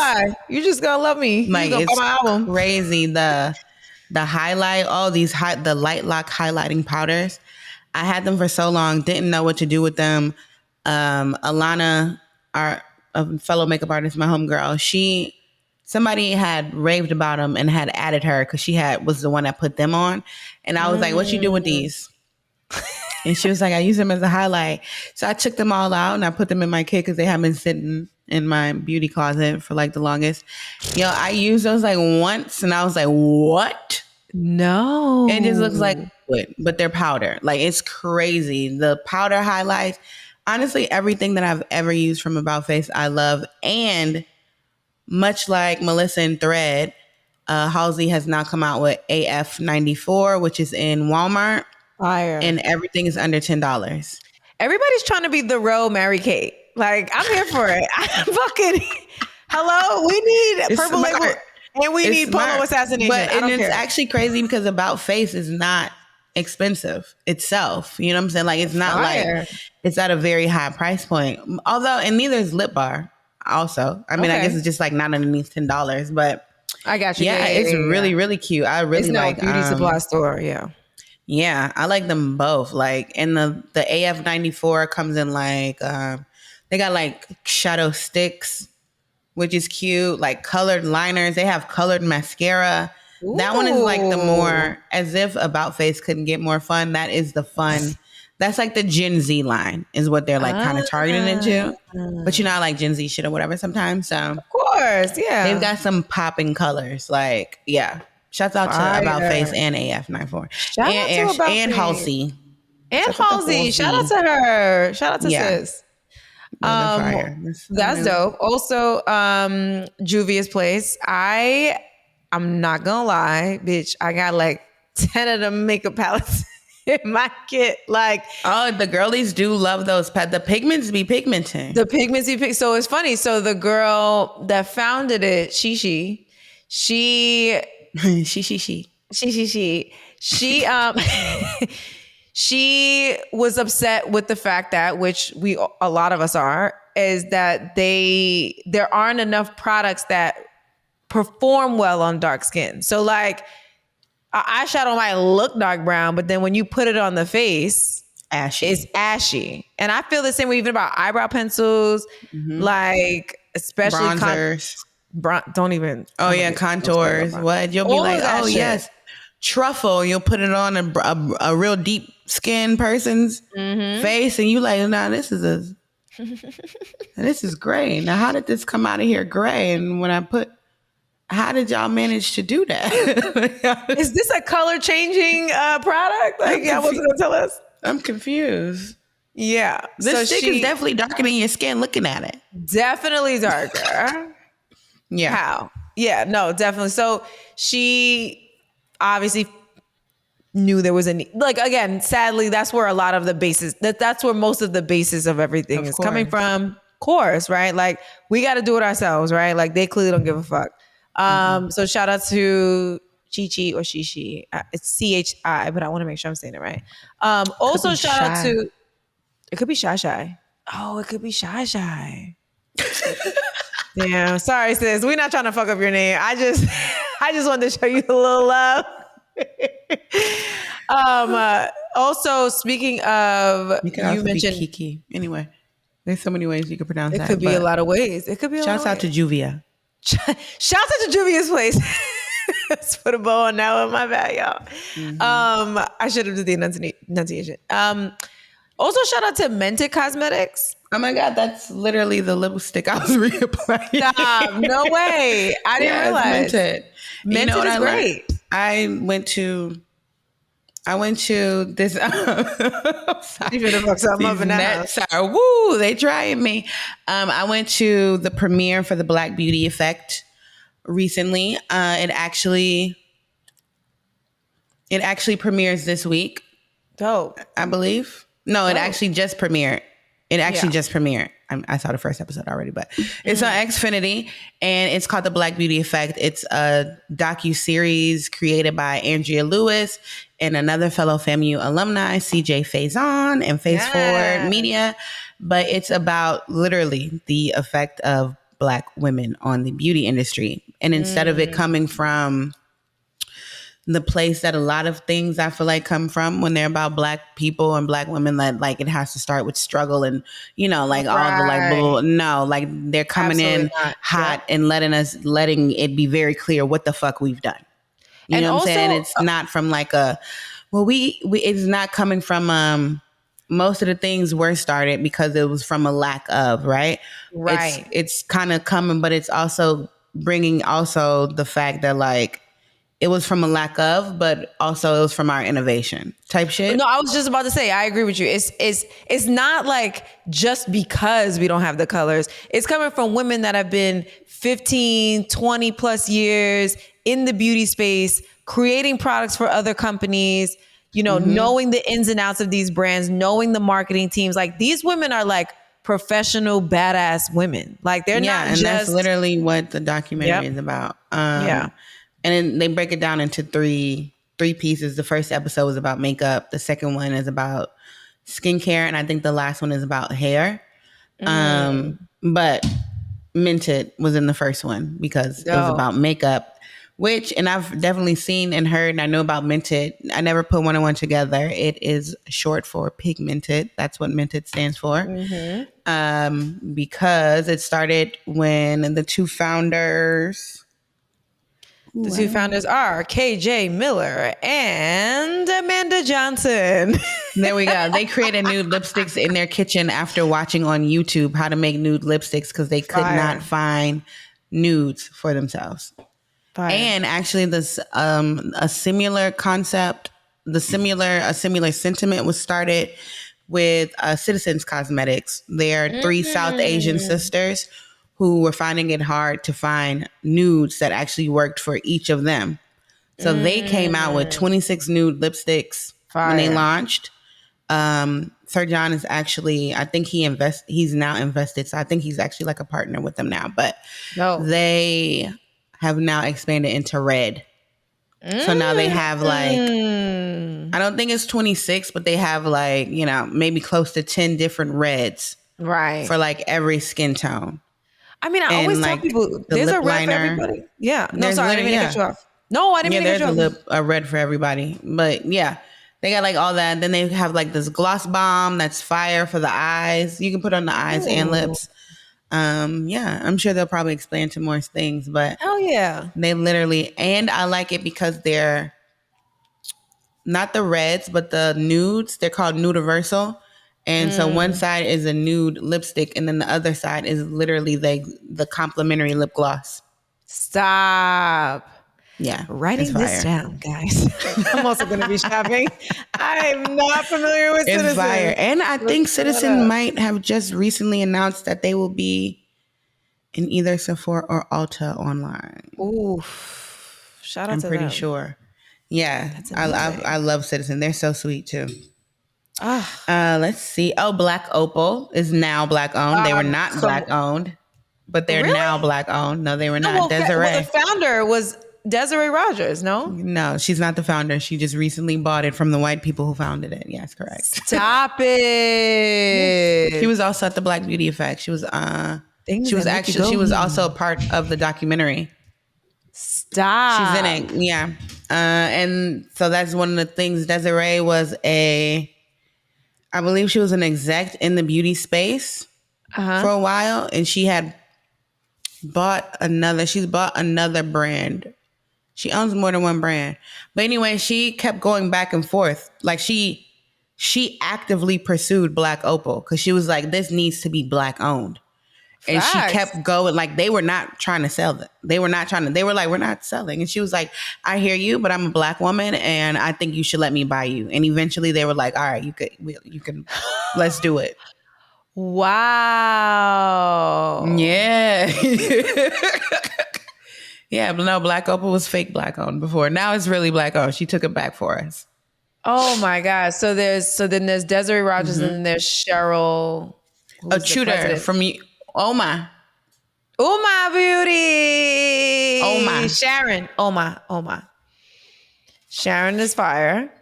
Speaker 2: You just gonna love me.
Speaker 1: Like, it's my album. Crazy. The highlight, all these the Light Lock highlighting powders. I had them for so long, didn't know what to do with them. Alana, a fellow makeup artist, my homegirl, somebody had raved about them and had added her because was the one that put them on. And I was like, what you do with these? And she was like, I use them as a highlight. So I took them all out and I put them in my kit because they have been sitting in my beauty closet for like the longest. I used those like once and I was like, what?
Speaker 2: No.
Speaker 1: It just looks like liquid, but they're powder. Like, it's crazy. The powder highlights. Honestly, everything that I've ever used from About Face, I love. And much like Melissa and Thread, Halsey has now come out with AF94, which is in Walmart.
Speaker 2: Fire.
Speaker 1: And everything is under $10.
Speaker 2: Everybody's trying to be the real Mary Kate. Like, I'm here for it. I'm fucking, hello, we need Purple Label and we need Polo Assassination.
Speaker 1: But and it's actually crazy because About Face is not expensive itself. You know what I'm saying? Like, it's not like, it's at a very high price point. Although, and neither is Lip Bar also. I mean, I guess it's just like not underneath $10, but
Speaker 2: I got you.
Speaker 1: Yeah, it's really, really cute. I really like
Speaker 2: beauty supply store. Yeah.
Speaker 1: Yeah, I like them both. Like, and the AF94 comes in like, they got like shadow sticks, which is cute. Like colored liners. They have colored mascara. Ooh. That one is like the more, as if About Face couldn't get more fun. That is the fun. That's like the Gen Z line is what they're like kind of targeting into. But you know, I like Gen Z shit or whatever sometimes. So
Speaker 2: of course, yeah.
Speaker 1: They've got some popping colors. Like, yeah. Shouts out to About Face and AF94.
Speaker 2: Shout out to About
Speaker 1: and
Speaker 2: Face.
Speaker 1: Halsey.
Speaker 2: And Halsey. Shout out to her. Shout out to sis. That's dope. Also, Juvia's Place. I'm not gonna lie, bitch. I got like 10 of them makeup palettes in my kit. Like,
Speaker 1: oh, the girlies do love those. The pigments be pigmenting.
Speaker 2: So it's funny. So the girl that founded it, she she was upset with the fact that, which a lot of us are, is that there aren't enough products that perform well on dark skin. So like eyeshadow might look dark brown, but then when you put it on the face, it's ashy. And I feel the same way even about eyebrow pencils, like especially
Speaker 1: bronzers.
Speaker 2: Don't even.
Speaker 1: Oh yeah, contours. What you'll be like? Oh shit. Yes, truffle. You'll put it on a real deep skin person's face, and you like, nah, this is gray. Now, how did this come out of here gray? And how did y'all manage to do that?
Speaker 2: Is this a color changing product? Like, y'all wasn't gonna tell us.
Speaker 1: I'm confused.
Speaker 2: Yeah,
Speaker 1: this stick is definitely darkening your skin. Looking at it,
Speaker 2: definitely darker.
Speaker 1: Yeah.
Speaker 2: How? Yeah, no, definitely. So she obviously knew there was a need. Like, again, sadly, that's where a lot of the basis, that's where most of the basis of everything is coming from. Course, right? Like, we got to do it ourselves, right? Like, they clearly don't give a fuck. So shout out to Chi or Shishi. It's CHI, but I want to make sure I'm saying it right. Also shout out to, it could be Shai. Oh, it could be Shai. Yeah, sorry sis. We're not trying to fuck up your name. I just wanted to show you a little love. Also, speaking of,
Speaker 1: you mentioned Kiki. Anyway, there's so many ways you could pronounce that.
Speaker 2: It could be a lot of ways. It could be.
Speaker 1: Shouts out to Juvia.
Speaker 2: Shouts out to Juvia's Place. Let's put a bow on that one. My bad, y'all. I should have did the enunciation. Also, shout out to Mented Cosmetics.
Speaker 1: Oh my God, that's literally the lipstick I was reapplying.
Speaker 2: Stop. No way. I didn't realize.
Speaker 1: Mented.
Speaker 2: Mented is great.
Speaker 1: I went to this. Sorry, woo! They trying me. I went to the premiere for the Black Beauty Effect recently. It actually premieres this week.
Speaker 2: Dope.
Speaker 1: I believe. No, it actually just premiered. I saw the first episode already, but it's on Xfinity and it's called The Black Beauty Effect. It's a docu-series created by Andrea Lewis and another fellow FAMU alumni, CJ Faison and Face Forward Media. But it's about literally the effect of Black women on the beauty industry. And instead of it coming from the place that a lot of things I feel like come from when they're about Black people and Black women, that like it has to start with struggle and, you know, like all the like, no, like they're coming in hot and letting it be very clear what the fuck we've done. You know what I'm saying? It's not from like it's not coming from, most of the things were started because it was from a lack of, right?
Speaker 2: Right.
Speaker 1: It's kind of coming, but it's also bringing also the fact that like, it was from a lack of, but also it was from our innovation type shit.
Speaker 2: No, I was just about to say, I agree with you. It's not like just because we don't have the colors. It's coming from women that have been 15, 20 plus years in the beauty space, creating products for other companies, you know, knowing the ins and outs of these brands, knowing the marketing teams. Like these women are like professional, badass women. Like they're not
Speaker 1: and
Speaker 2: just...
Speaker 1: that's literally what the documentary is about. And then they break it down into three pieces. The first episode was about makeup. The second one is about skincare. And I think the last one is about hair. But Mented was in the first one because it was about makeup, and I've definitely seen and heard, and I know about Mented. I never put one and one together. It is short for pigmented. That's what Mented stands for. Because it started when the two founders
Speaker 2: are KJ Miller and Amanda Johnson.
Speaker 1: There we go. They created nude lipsticks in their kitchen after watching on YouTube how to make nude lipsticks because they could not find nudes for themselves. And actually, this a similar concept, a similar sentiment was started with Citizens Cosmetics. They are three South Asian sisters who were finding it hard to find nudes that actually worked for each of them. So they came out with 26 nude lipsticks when they launched. Sir John is actually, I think he's now invested. So I think he's actually like a partner with them now. But they have now expanded into red. So now they have like, I don't think it's 26, but they have like, you know, maybe close to 10 different reds. For like every skin tone.
Speaker 2: I mean, I always tell people there's a red for everybody. Yeah. No, sorry, I didn't mean to cut you off. No, I didn't mean to cut you off.
Speaker 1: There's a red for everybody. But yeah, they got like all that. Then they have like this gloss bomb that's fire for the eyes. You can put on the eyes and lips. I'm sure they'll probably explain to more things, but they literally, and I like it because they're not the reds, but the nudes. They're called Nudiversal. And so one side is a nude lipstick, and then the other side is literally the complimentary lip gloss.
Speaker 2: Stop.
Speaker 1: Yeah.
Speaker 2: Writing this down, guys. I'm also going to be shopping. I'm not familiar with Citizen.
Speaker 1: It's fire. And I think Citizen might have just recently announced that they will be in either Sephora or Ulta online.
Speaker 2: Ooh. Shout out to them.
Speaker 1: I'm pretty sure. Yeah. I love Citizen. They're so sweet too. Let's see. Oh, Black Opal is now Black owned. They were not Black owned, but they're now Black owned. No, they were not. Desiree.
Speaker 2: The founder was Desiree Rogers, no?
Speaker 1: No, she's not the founder. She just recently bought it from the white people who founded it. Yes, correct.
Speaker 2: Stop it.
Speaker 1: She was also at the Black Beauty Effect. She was also a part of the documentary.
Speaker 2: Stop.
Speaker 1: She's in it. Yeah. And so that's one of the things. Desiree was I believe she was an exec in the beauty space for a while, and she had she's bought another brand. She owns more than one brand. But anyway, she kept going back and forth. Like she actively pursued Black Opal because she was like, this needs to be Black owned. And she kept going, like they were not trying to sell it. They were like, we're not selling. And she was like, I hear you, but I'm a Black woman and I think you should let me buy you. And eventually they were like, all right, you can, let's do it.
Speaker 2: Wow.
Speaker 1: Yeah. Yeah, but no, Black Opal was fake Black owned before. Now it's really Black owned. She took it back for us.
Speaker 2: Oh my God. So then there's Desiree Rogers and then there's Cheryl.
Speaker 1: A tutor from Oma Beauty.
Speaker 2: Oma. Sharon. Oma. Sharon is fire.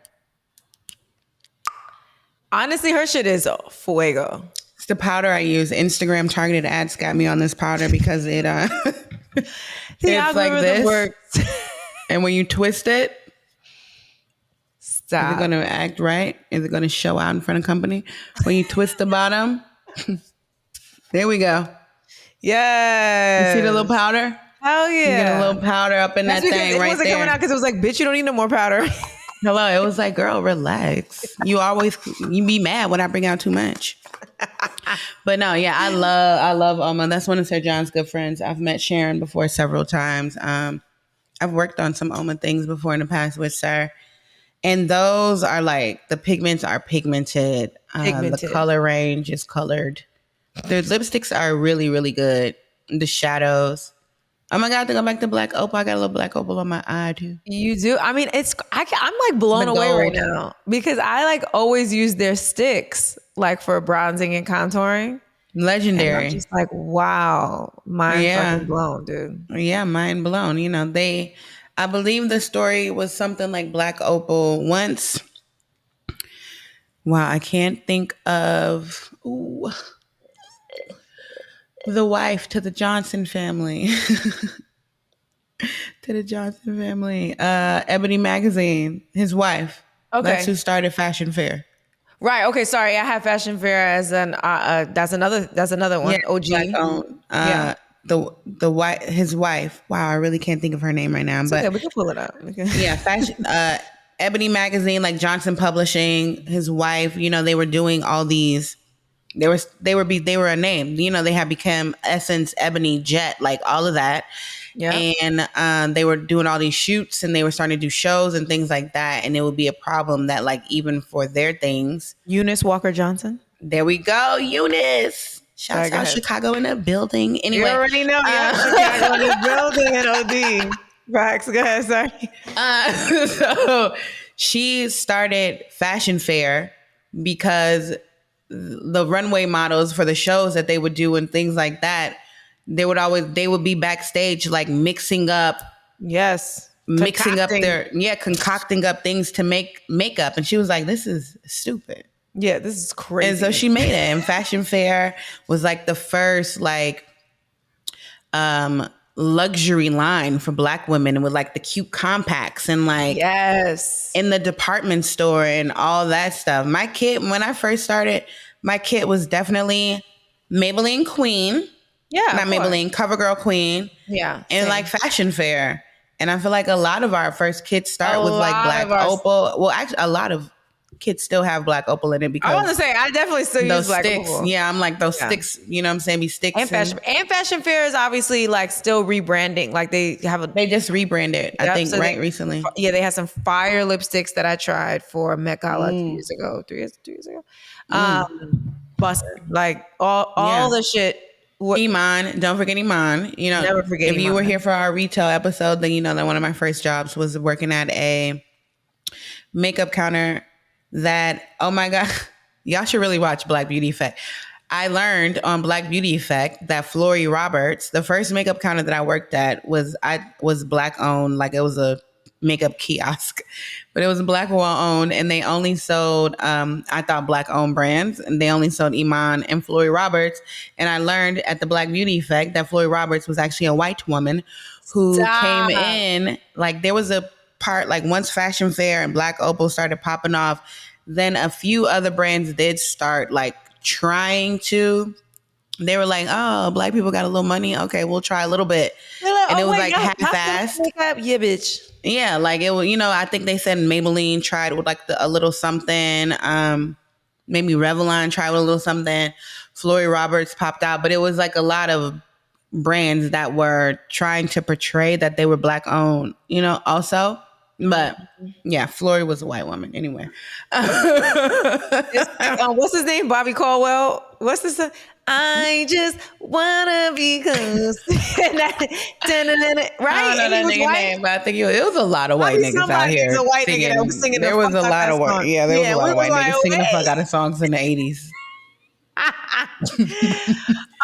Speaker 2: Honestly, her shit is fuego.
Speaker 1: It's the powder I use. Instagram targeted ads got me on this powder because it it's like this. Works. And when you twist it,
Speaker 2: stop.
Speaker 1: Is it going to act right? Is it going to show out in front of company? When you twist the bottom, there we go.
Speaker 2: Yeah.
Speaker 1: You see the little powder?
Speaker 2: Hell yeah.
Speaker 1: You get a little powder up in that thing right there.
Speaker 2: It wasn't coming out because it was like, bitch, you don't need no more powder.
Speaker 1: Hello. It was like, girl, relax. You be mad when I bring out too much. But no, yeah, I love Oma. That's one of Sir John's good friends. I've met Sharon before several times. I've worked on some Oma things before in the past with Sir. And those are like, the pigments are pigmented. The color range is colored. Their lipsticks are really, really good. The shadows. Oh my God, to go back to Black Opal. I got a little Black Opal on my eye too.
Speaker 2: You do? I mean, I'm like blown
Speaker 1: The
Speaker 2: away right
Speaker 1: gold.
Speaker 2: now because I like always use their sticks like for bronzing and contouring. And I'm
Speaker 1: Legendary.
Speaker 2: just like, wow, mind
Speaker 1: Yeah.
Speaker 2: fucking blown, dude.
Speaker 1: Yeah, mind blown. You know, I believe the story was something like Black Opal once. Wow, I can't think of the wife to the Johnson family. To the Johnson family. Ebony Magazine, his wife.
Speaker 2: Okay.
Speaker 1: That's who started Fashion Fair.
Speaker 2: Right. Okay. Sorry, I have Fashion Fair as an. That's another one.
Speaker 1: Yeah,
Speaker 2: OG.
Speaker 1: Black owned.
Speaker 2: Yeah.
Speaker 1: The wife, his wife. Wow, I really can't think of her name right now.
Speaker 2: It's
Speaker 1: but
Speaker 2: okay, we can pull it up.
Speaker 1: yeah, fashion. Ebony Magazine, like Johnson Publishing, his wife. You know, they were doing all these. They were a name. You know, they had become Essence, Ebony, Jet, like all of that.
Speaker 2: Yeah.
Speaker 1: And they were doing all these shoots, and they were starting to do shows and things like that. And it would be a problem that, like, even for their things.
Speaker 2: Eunice Walker Johnson.
Speaker 1: There we go, Eunice. Shouts out Chicago in the building. Anyway,
Speaker 2: you already know. Chicago in the building and OD. Rax, go ahead. Sorry.
Speaker 1: So she started Fashion Fair because the runway models for the shows that they would do and things like that, they would be backstage like mixing up concocting up things to make makeup. And she was like, this is stupid.
Speaker 2: Yeah, this is crazy.
Speaker 1: And so she made it. And Fashion Fair was like the first like luxury line for Black women with like the cute compacts and like in the department store and all that stuff. My kit, when I first started, my kit was definitely Maybelline Queen.
Speaker 2: Yeah.
Speaker 1: Not Maybelline, CoverGirl Queen.
Speaker 2: Yeah.
Speaker 1: And like Fashion Fair. And I feel like a lot of our first kits start with like Black Opal. Well, actually, a lot of kits still have Black Opal in it because
Speaker 2: I want to say I definitely still use Black
Speaker 1: sticks.
Speaker 2: Opal.
Speaker 1: Yeah, I'm like those sticks. You know what I'm saying? Be sticks
Speaker 2: and Fashion Fair is obviously like still rebranding. Like they
Speaker 1: just rebranded. I think recently.
Speaker 2: Yeah, they had some fire lipsticks that I tried for Met Gala 3 years ago. Busted like all the shit.
Speaker 1: Iman, don't forget Iman. You know,
Speaker 2: never forget.
Speaker 1: If you were here for our retail episode, then you know that one of my first jobs was working at a makeup counter. That, oh my God, y'all should really watch Black Beauty Effect. I learned on Black Beauty Effect that Flory Roberts, the first makeup counter that I worked at was Black owned, like it was a makeup kiosk, but it was Black owned, and they only sold I thought Black owned brands, and they only sold Iman and Flory Roberts. And I learned at the Black Beauty Effect that Flory Roberts was actually a white woman who came in, like there was a part like once Fashion Fair and Black Opal started popping off, then a few other brands did start like trying to. They were like, oh, Black people got a little money. Okay, we'll try a little bit. Like, and it was like half-assed.
Speaker 2: Yeah, bitch.
Speaker 1: Yeah, like it was, you know, I think they said Maybelline tried with like a little something. Maybe Revlon tried with a little something. Flory Roberts popped out, but it was like a lot of brands that were trying to portray that they were Black owned, you know, also. But yeah, Flory was a white woman anyway.
Speaker 2: What's his name? Bobby Caldwell. What's this? I just wanna be close. Right?
Speaker 1: I don't know that nigga name, but I think it was a lot of white niggas out here.
Speaker 2: A white nigga that was singing.
Speaker 1: There was a lot of white. Yeah, there was a lot of white niggas singing the fuck out of songs in the 80s.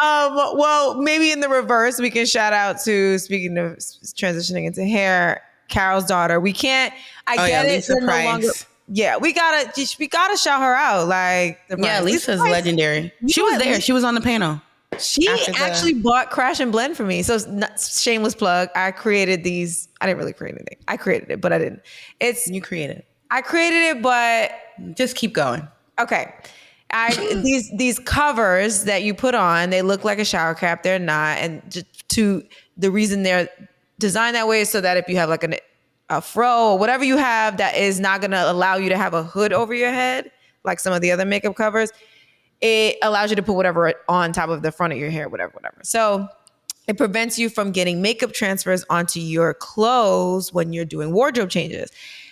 Speaker 2: Well, maybe in the reverse, we can shout out to, speaking of transitioning into hair, Carol's daughter. We can't. I get it.
Speaker 1: Lisa Price.
Speaker 2: Yeah, we gotta shout her out. Like,
Speaker 1: Lisa's legendary. She was there. She was on the panel.
Speaker 2: She actually bought Crash and Blend for me. So shameless plug. I created these. I didn't really create anything. I created it, but I didn't.
Speaker 1: You created it.
Speaker 2: I created it, but
Speaker 1: just keep going.
Speaker 2: Okay. These covers that you put on, they look like a shower cap. They're not. And the reason they're designed that way is so that if you have like a fro or whatever you have that is not going to allow you to have a hood over your head, like some of the other makeup covers, it allows you to put whatever on top of the front of your hair, whatever. So it prevents you from getting makeup transfers onto your clothes when you're doing wardrobe changes.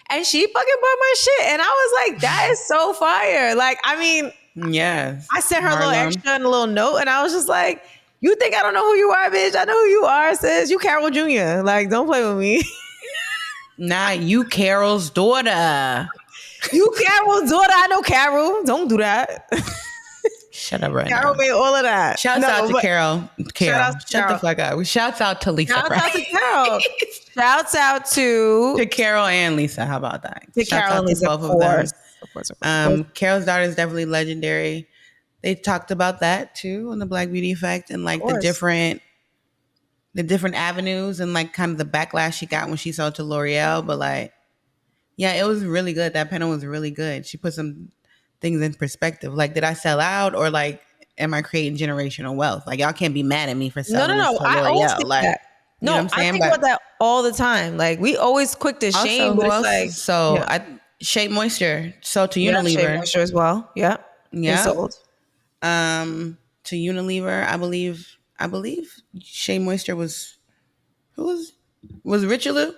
Speaker 2: And she fucking bought my shit. And I was like, that is so fire. Like, I mean,
Speaker 1: yes.
Speaker 2: I sent her a little extra and a little note. And I was just like, You think I don't know who you are, bitch? I know who you are, sis. You Carol Jr. Like, don't play with me.
Speaker 1: Nah, you Carol's daughter.
Speaker 2: You Carol's daughter. I know Carol. Don't do that.
Speaker 1: Shut up right
Speaker 2: Carol
Speaker 1: now.
Speaker 2: made all of that.
Speaker 1: Shouts out to Carol. Carol. Shut
Speaker 2: Carol.
Speaker 1: the fuck up. Shouts out to Lisa.
Speaker 2: Shouts out to Carol. Shouts out to
Speaker 1: Carol and Lisa. How about that?
Speaker 2: To
Speaker 1: Shouts
Speaker 2: Carol
Speaker 1: out
Speaker 2: and Lisa,
Speaker 1: both
Speaker 2: of course. Of course.
Speaker 1: Carol's daughter is definitely legendary. They talked about that too on the Black Beauty Effect and like the different avenues and like kind of the backlash she got when she sold to L'Oreal. But like, yeah, it was really good. That panel was really good. She put some things in perspective. Like, did I sell out or like, am I creating generational wealth? Like, y'all can't be mad at me for selling this to L'Oreal. Like,
Speaker 2: that. No, you know I think about that all the time. Like, we always quick to shame, but it's like,
Speaker 1: Shea Moisture sold to Unilever.
Speaker 2: Shea Moisture as well. Yeah. They sold.
Speaker 1: To Unilever, I believe Shea Moisture was Richelieu?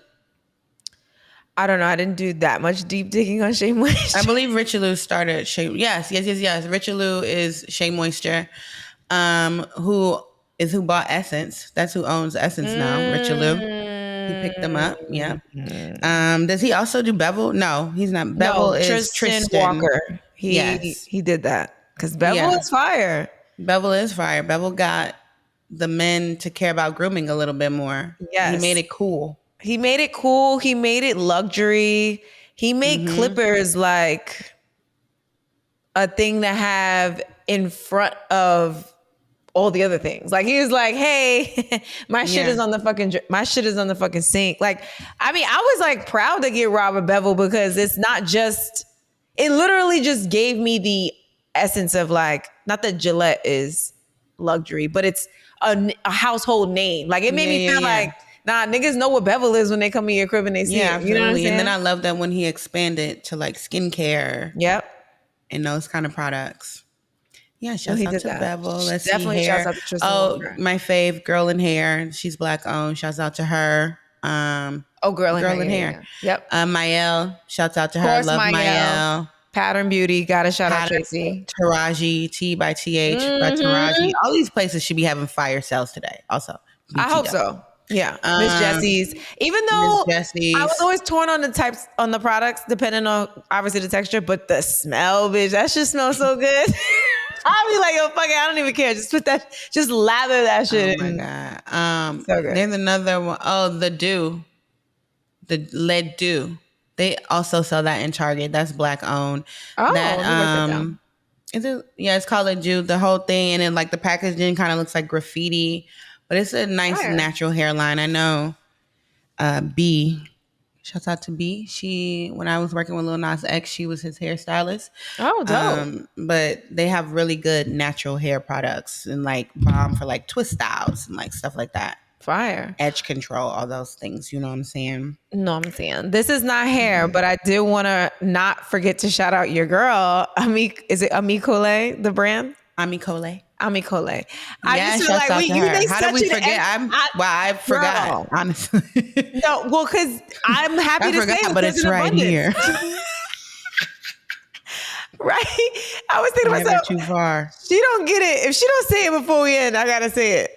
Speaker 2: I don't know. I didn't do that much deep digging on Shea Moisture.
Speaker 1: I believe Richelieu started Shea. Yes. Richelieu is Shea Moisture, who bought Essence. That's who owns Essence now. Richelieu. He picked them up. Yeah. Does he also do Bevel? No, he's not. Bevel is Tristan
Speaker 2: Walker. He did that because Bevel is fire.
Speaker 1: Bevel is fire. Bevel got the men to care about grooming a little bit more.
Speaker 2: Yes.
Speaker 1: He made it cool.
Speaker 2: He made it cool. He made it luxury. He made clippers like a thing to have in front of all the other things. Like, he was like, hey, my shit is on the fucking sink. Like, I mean, I was like proud to get Robert Bevel because it's not just, it literally just gave me the essence of like, not that Gillette is luxury, but it's a household name. Like, it made me feel like, nah, niggas know what Bevel is when they come in your crib and they see it. You know what I'm saying?
Speaker 1: And then I love that when he expanded to like skincare.
Speaker 2: Yep.
Speaker 1: And those kind of products. Yeah, shouts out to Bevel. Let's
Speaker 2: definitely
Speaker 1: see hair.
Speaker 2: Shouts out to Tristan Walker.
Speaker 1: My fave, Girl in Hair. She's Black owned. Shouts out to her.
Speaker 2: Girl in Hair.
Speaker 1: Yep. Mayel. Shouts out to her. Love Mayel.
Speaker 2: Pattern Beauty. Gotta shout out Tracy.
Speaker 1: Taraji. T by TH by Taraji. All these places should be having fire sales today. Also, BTW.
Speaker 2: I hope so. Yeah, Miss Jessie's. Even though I was always torn on the products, depending on obviously the texture, but the smell, bitch, that shit smells so good. I'll be like, yo, fuck it, I don't even care. Just lather that shit in.
Speaker 1: Oh my God. So good. There's another one. Oh, the Lead Dew. They also sell that in Target. That's Black owned.
Speaker 2: Oh, that,
Speaker 1: is it? Yeah, it's called Lead Dew. The whole thing, and then like the packaging kind of looks like graffiti. But it's a nice natural hairline. I know B. Shouts out to B. When I was working with Lil Nas X, she was his hairstylist.
Speaker 2: Oh, dope.
Speaker 1: But they have really good natural hair products and like balm for like twist styles and like stuff like that.
Speaker 2: Fire.
Speaker 1: Edge control, all those things. You know what I'm saying?
Speaker 2: No, I'm saying. This is not hair, but I did want to not forget to shout out your girl, Is it Amicole, the brand?
Speaker 1: Amicole.
Speaker 2: Amicole.
Speaker 1: I just feel like how did we forget? I forgot, honestly.
Speaker 2: No, well, because I'm happy to say it,
Speaker 1: but it's right here.
Speaker 2: Right? I was thinking to myself,
Speaker 1: too far.
Speaker 2: She don't get it. If she don't say it before we end, I gotta say it.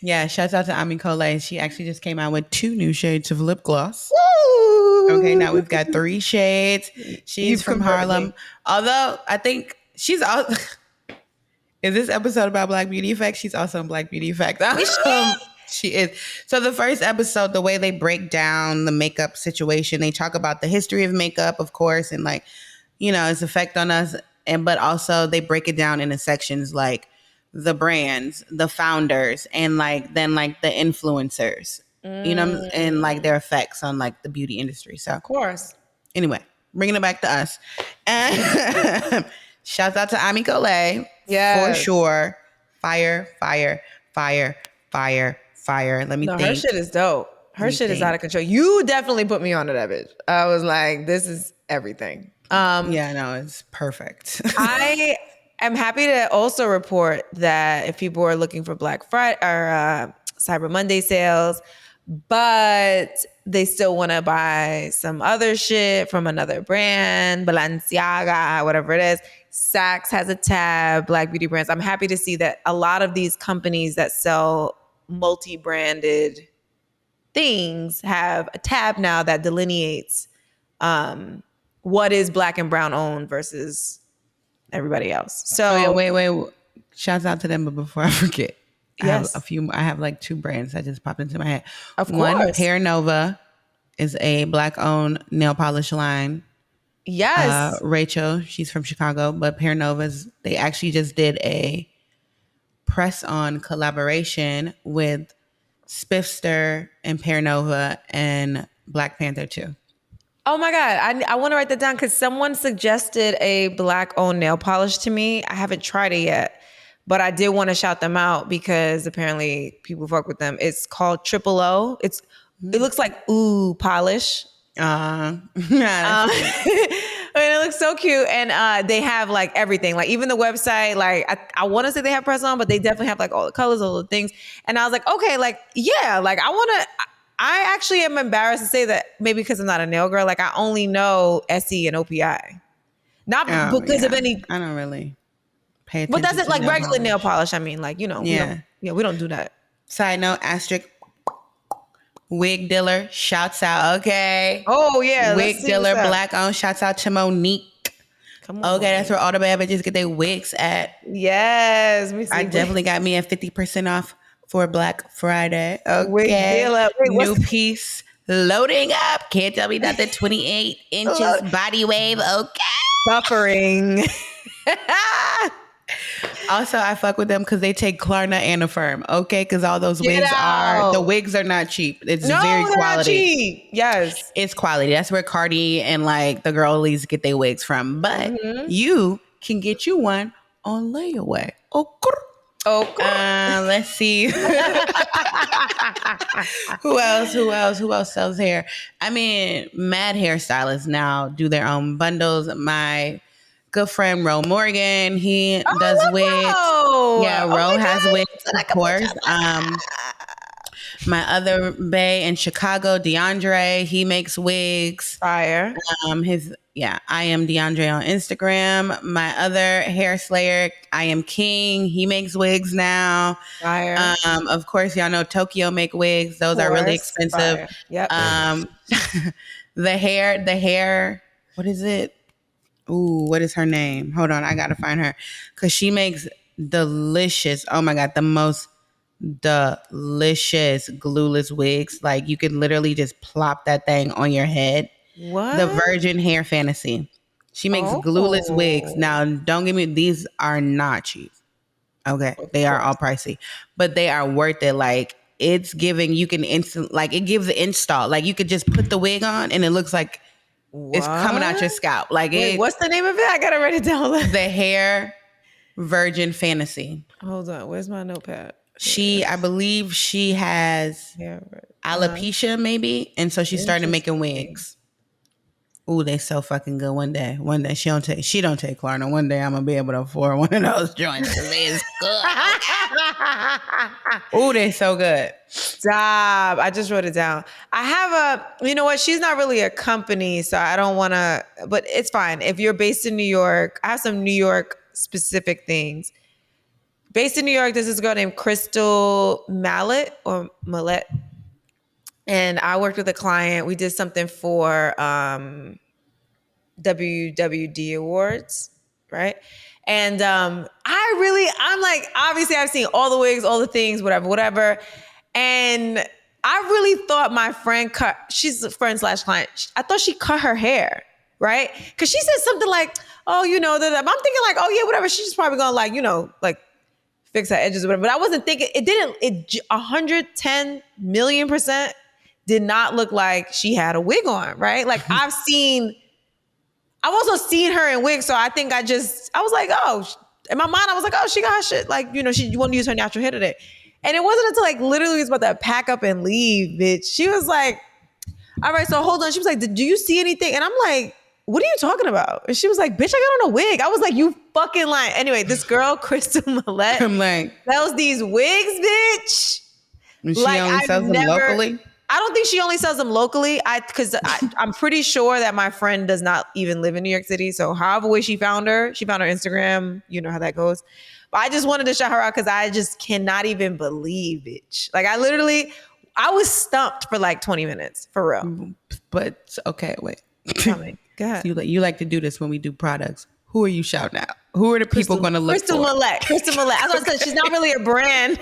Speaker 1: Yeah, shouts out to Amicole. She actually just came out with 2 new shades of lip gloss.
Speaker 2: Woo!
Speaker 1: Okay, now we've got 3 shades. She's from Harlem. Although I think she's also... Is this episode about Black Beauty Effect? She's also in Black Beauty Effect. She is. So the first episode, the way they break down the makeup situation, they talk about the history of makeup, of course, and like, you know, its effect on us. But also they break it down into sections like the brands, the founders, and like then like the influencers, you know, and like their effects on like the beauty industry. So
Speaker 2: of course.
Speaker 1: Anyway, bringing it back to us. Shouts out to Amicole. Yeah, for sure. Fire. Let me think.
Speaker 2: Her shit is dope. Her shit is out of control. You definitely put me onto that bitch. I was like, this is everything.
Speaker 1: Yeah, no, it's perfect.
Speaker 2: I am happy to also report that if people are looking for Black Friday or Cyber Monday sales, but they still want to buy some other shit from another brand, Balenciaga, whatever it is, Saks has a tab, Black Beauty Brands. I'm happy to see that a lot of these companies that sell multi-branded things have a tab now that delineates what is Black and brown owned versus everybody else. So
Speaker 1: wait. Shouts out to them, but before I forget,
Speaker 2: yes.
Speaker 1: I have like 2 brands that just popped into my head.
Speaker 2: Of
Speaker 1: One,
Speaker 2: course.
Speaker 1: Hair Nova is a Black owned nail polish line.
Speaker 2: Yes.
Speaker 1: Rachel, she's from Chicago, but Hair Nova's, they actually just did a press on collaboration with Spiffster and Hair Nova and Black Panther too.
Speaker 2: Oh my God. I want to write that down because someone suggested a Black owned nail polish to me. I haven't tried it yet, but I did want to shout them out because apparently people fuck with them. It's called Triple O. It looks like ooh polish. It looks so cute. And they have like everything, like even the website, like I want to say they have press on, but they definitely have like all the colors, all the things. And I was like, okay, like, yeah, like I actually am embarrassed to say that maybe because I'm not a nail girl. Like I only know SE and OPI. Not because of any.
Speaker 1: I don't really pay attention.
Speaker 2: But that's it, like
Speaker 1: nail
Speaker 2: regular
Speaker 1: polish.
Speaker 2: nail polish. I mean, like, you know, we don't do that.
Speaker 1: Side note, asterisk, wig dealer, shouts out. Okay.
Speaker 2: Oh yeah.
Speaker 1: Wig dealer, Black owned, shouts out to Monique.
Speaker 2: Come on.
Speaker 1: Okay, that's where all the bad bitches get their wigs at.
Speaker 2: Yes.
Speaker 1: I definitely got me a 50% off for Black Friday. Okay.
Speaker 2: Wig dealer. Wait,
Speaker 1: new piece loading up. Can't tell me nothing. 28 inches body wave. Okay.
Speaker 2: Buffering.
Speaker 1: Also, I fuck with them because they take Klarna and Affirm. Okay, because all those the wigs are not cheap. It's very quality.
Speaker 2: Not cheap. Yes,
Speaker 1: it's quality. That's where Cardi and like the girlies get their wigs from. But you can get you one on layaway. Okay. Let's see. Who else sells hair? I mean, mad hairstylists now do their own bundles. My good friend Ro Morgan, he does wigs.
Speaker 2: Ro.
Speaker 1: Yeah, Ro has wigs, of course. My other bae in Chicago, DeAndre, he makes wigs.
Speaker 2: Fire.
Speaker 1: I am DeAndre on Instagram. My other hair slayer, I am King. He makes wigs now.
Speaker 2: Fire.
Speaker 1: Of course, y'all know Tokyo make wigs. Those are really expensive.
Speaker 2: Fire. Yep.
Speaker 1: The hair. What is it? Ooh, what is her name? Hold on, I gotta find her because she makes delicious. Oh my God, the most delicious glueless wigs. Like you could literally just plop that thing on your head.
Speaker 2: What?
Speaker 1: The Virgin Hair Fantasy. She makes glueless wigs. Now, don't get me, these are not cheap. Okay, they are all pricey, but they are worth it. Like it's giving, you can it gives the install. Like you could just put the wig on and it looks like it's coming out your scalp. Like
Speaker 2: what's the name of it? I gotta write it down.
Speaker 1: The Hair Virgin Fantasy.
Speaker 2: Hold on, where's my notepad?
Speaker 1: I believe she has alopecia maybe, and so she started making wigs. Ooh, they so fucking good. One day she don't take Klarna. One day I'm gonna be able to afford one of those joints. It's good. Ooh, they so good.
Speaker 2: Stop. I just wrote it down. I have you know what? She's not really a company, so I don't want to, but it's fine. If you're based in New York, I have some New York specific things. Based in New York, there's this girl named Crystal Mallet. And I worked with a client. We did something for WWD Awards, right? And I'm like, obviously I've seen all the wigs, all the things, whatever. And I really thought my friend she's a friend / client. I thought she cut her hair, right? Because she said something like, oh, you know, that I'm thinking like, oh yeah, whatever. She's probably gonna like, you know, like fix her edges or whatever. But I wasn't thinking, it 110 million% did not look like she had a wig on, right? Like I've also seen her in wigs. So I think I was like, oh, in my mind, I was like, oh, she got her shit. Like, you know, you want to use her natural hair today. And it wasn't until like literally was about to pack up and leave, bitch. She was like, all right, so hold on. She was like, do you see anything? And I'm like, what are you talking about? And she was like, bitch, I got on a wig. I was like, you fucking lying. Anyway, this girl, Crystal Mallet,
Speaker 1: I'm like,
Speaker 2: sells these wigs, bitch.
Speaker 1: She only sells them locally?
Speaker 2: I don't think she only sells them locally. I'm pretty sure that my friend does not even live in New York City. So however way she found her Instagram. You know how that goes. But I just wanted to shout her out because I just cannot even believe it. Like I was stumped for like 20 minutes for real.
Speaker 1: But okay, wait.
Speaker 2: Tell me. Go ahead.
Speaker 1: You like to do this when we do products. Who are you shouting out? Who are the people going to look
Speaker 2: Crystal
Speaker 1: for?
Speaker 2: Crystal Millette. I was going to say, she's not really a brand.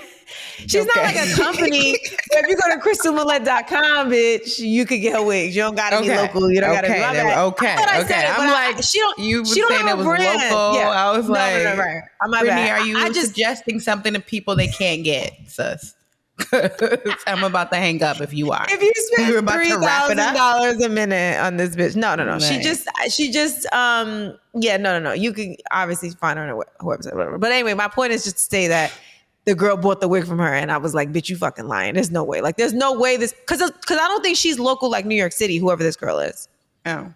Speaker 2: She's not like a company. If you go to crystalmillette.com, bitch, you could get her wigs. You don't got to be local. You don't got to be my bad.
Speaker 1: Okay. I'm like, she don't have a brand. Local. Yeah. I was like, no, right. I'm my Brittany, bad. Are you suggesting something to people they can't get, sus? I'm about to hang up if you are.
Speaker 2: If you spend $3,000 a minute on this bitch, no. Right. She just, no. You can obviously find her on her website, whatever. But anyway, my point is just to say that the girl bought the wig from her, and I was like, bitch, you fucking lying. There's no way. Like, there's no way this, because I don't think she's local like New York City, whoever this girl is.
Speaker 1: Oh.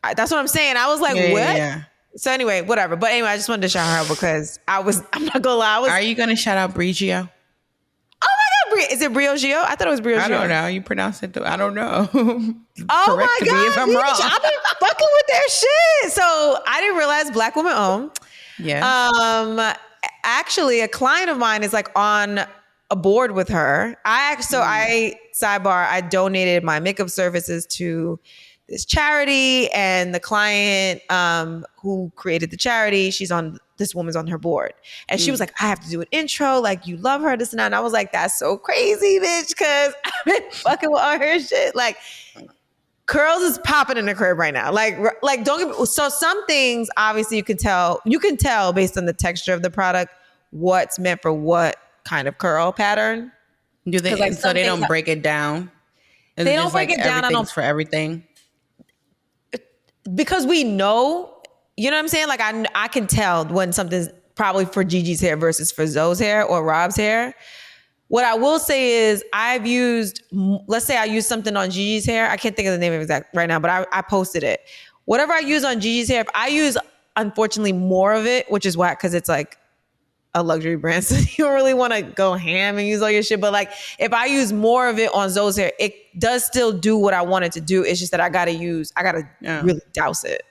Speaker 2: That's what I'm saying. I was like, what? Yeah. So anyway, whatever. But anyway, I just wanted to shout her out because I'm not gonna lie.
Speaker 1: Are you gonna shout out Briogeo?
Speaker 2: Is it Briogeo? I thought it was Briogeo.
Speaker 1: I don't know. You pronounce it. I don't know.
Speaker 2: Oh my God.
Speaker 1: If I'm wrong.
Speaker 2: I've been fucking with their shit. So I didn't realize Black woman owned.
Speaker 1: Yeah.
Speaker 2: Actually, a client of mine is like on a board with her. I donated my makeup services to this charity, and the client who created the charity, this woman's on her board. And she was like, I have to do an intro. Like, you love her, this and that. And I was like, that's so crazy, bitch. Because I've been fucking with all her shit. Like, curls is popping in the crib right now. Like don't get me, so some things, obviously you can tell based on the texture of the product, what's meant for what kind of curl pattern.
Speaker 1: Do they, like, so they don't break it down?
Speaker 2: They don't break it down.
Speaker 1: Everything's for everything.
Speaker 2: Because we know, you know what I'm saying? Like I can tell when something's probably for Gigi's hair versus for Zoe's hair or Rob's hair. What I will say is let's say I used something on Gigi's hair. I can't think of the name of it exact right now, but I posted it. Whatever I use on Gigi's hair, if I use, unfortunately, more of it, which is why, because it's like a luxury brand, so you don't really want to go ham and use all your shit. But like, if I use more of it on Zoe's hair, it does still do what I want it to do. It's just that I gotta really douse it.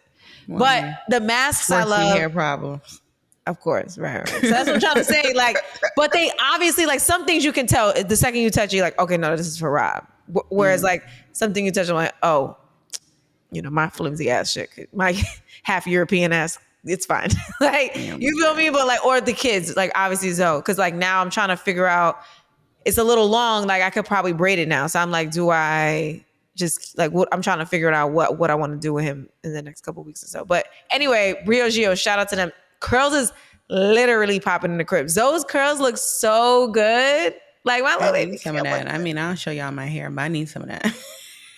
Speaker 2: Well, but the masks I love.
Speaker 1: Hair problems.
Speaker 2: Of course, right. So that's what I'm trying to say. Like, but they obviously, like, some things you can tell the second you touch it, you're like, okay, no, this is for Rob. Whereas like something you touch, I'm like, oh, you know, my flimsy ass shit, my half European ass, it's fine. Like, you feel me? But like, or the kids, like obviously Zoe, because like now I'm trying to figure out, it's a little long. Like I could probably braid it now. So I'm like, do I just like I'm trying to figure out what I want to do with him in the next couple of weeks or so. But anyway, Briogeo, shout out to them. Curls is literally popping in the crib. Zoe's curls look so good. Like my little baby.
Speaker 1: Some of that. I mean, I'll show y'all my hair, but I need some of that.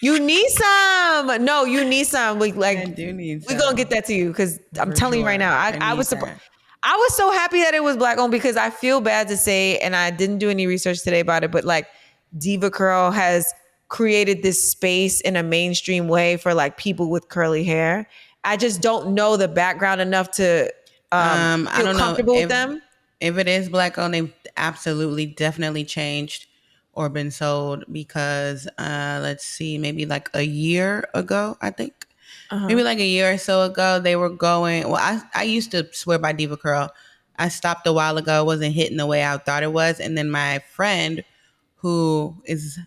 Speaker 2: You need some. No, you need some. I
Speaker 1: do need some.
Speaker 2: We're gonna get that to you because I'm telling you right now. I was surprised. I was so happy that it was Black owned because I feel bad to say, and I didn't do any research today about it, but like Diva Curl has created this space in a mainstream way for like people with curly hair. I just don't know the background enough to feel comfortable with them.
Speaker 1: If it is Black owned, they've absolutely definitely changed or been sold because let's see, maybe like a year ago, I think. Maybe like a year or so ago, they were going. Well, I used to swear by Diva Curl. I stopped a while ago. It wasn't hitting the way I thought it was. And then my friend, who is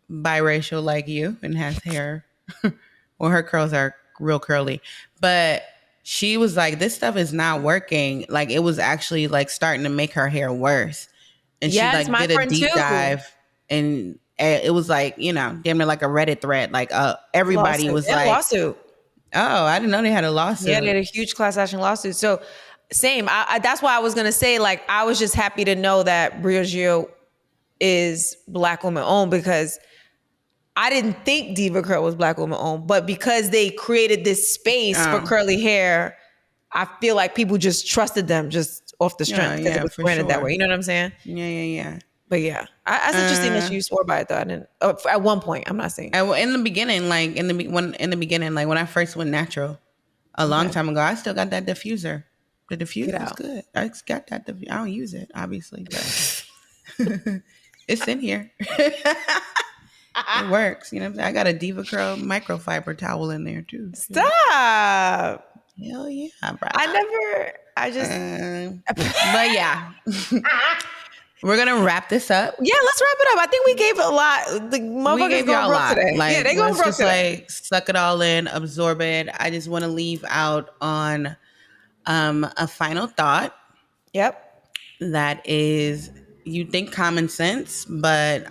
Speaker 1: biracial like you and has hair, well, her curls are real curly, but she was like, this stuff is not working. Like, it was actually like starting to make her hair worse. And she like did a deep dive, and it was like, you know, damn near like a Reddit thread. Like everybody lawsuit. Was like,
Speaker 2: lawsuit.
Speaker 1: Oh, I didn't know they had a lawsuit.
Speaker 2: Yeah, they had a huge class action lawsuit. So same. That's why I was gonna say, like, I was just happy to know that Briogeo is Black woman owned because I didn't think Diva Curl was Black woman owned, but because they created this space for curly hair, I feel like people just trusted them just off the strength because it was branded that way. You know what I'm saying?
Speaker 1: Yeah.
Speaker 2: But yeah, that's interesting that you swore by it though. I didn't. At one point, I'm not saying.
Speaker 1: In the beginning, like in the beginning, like when I first went natural, a long time ago, I still got that diffuser. The diffuser is good. I got that. I don't use it, obviously, but It's in here. It works. You know what I'm saying? I got a Diva Curl microfiber towel in there too.
Speaker 2: Stop.
Speaker 1: Hell yeah, bro. But yeah. We're gonna wrap this up.
Speaker 2: Yeah, let's wrap it up. I think we gave a lot. The motherfuckers going broke today.
Speaker 1: Like, they going broke today. Like, suck it all in, absorb it. I just want to leave out on a final thought.
Speaker 2: Yep.
Speaker 1: That is, you think common sense, but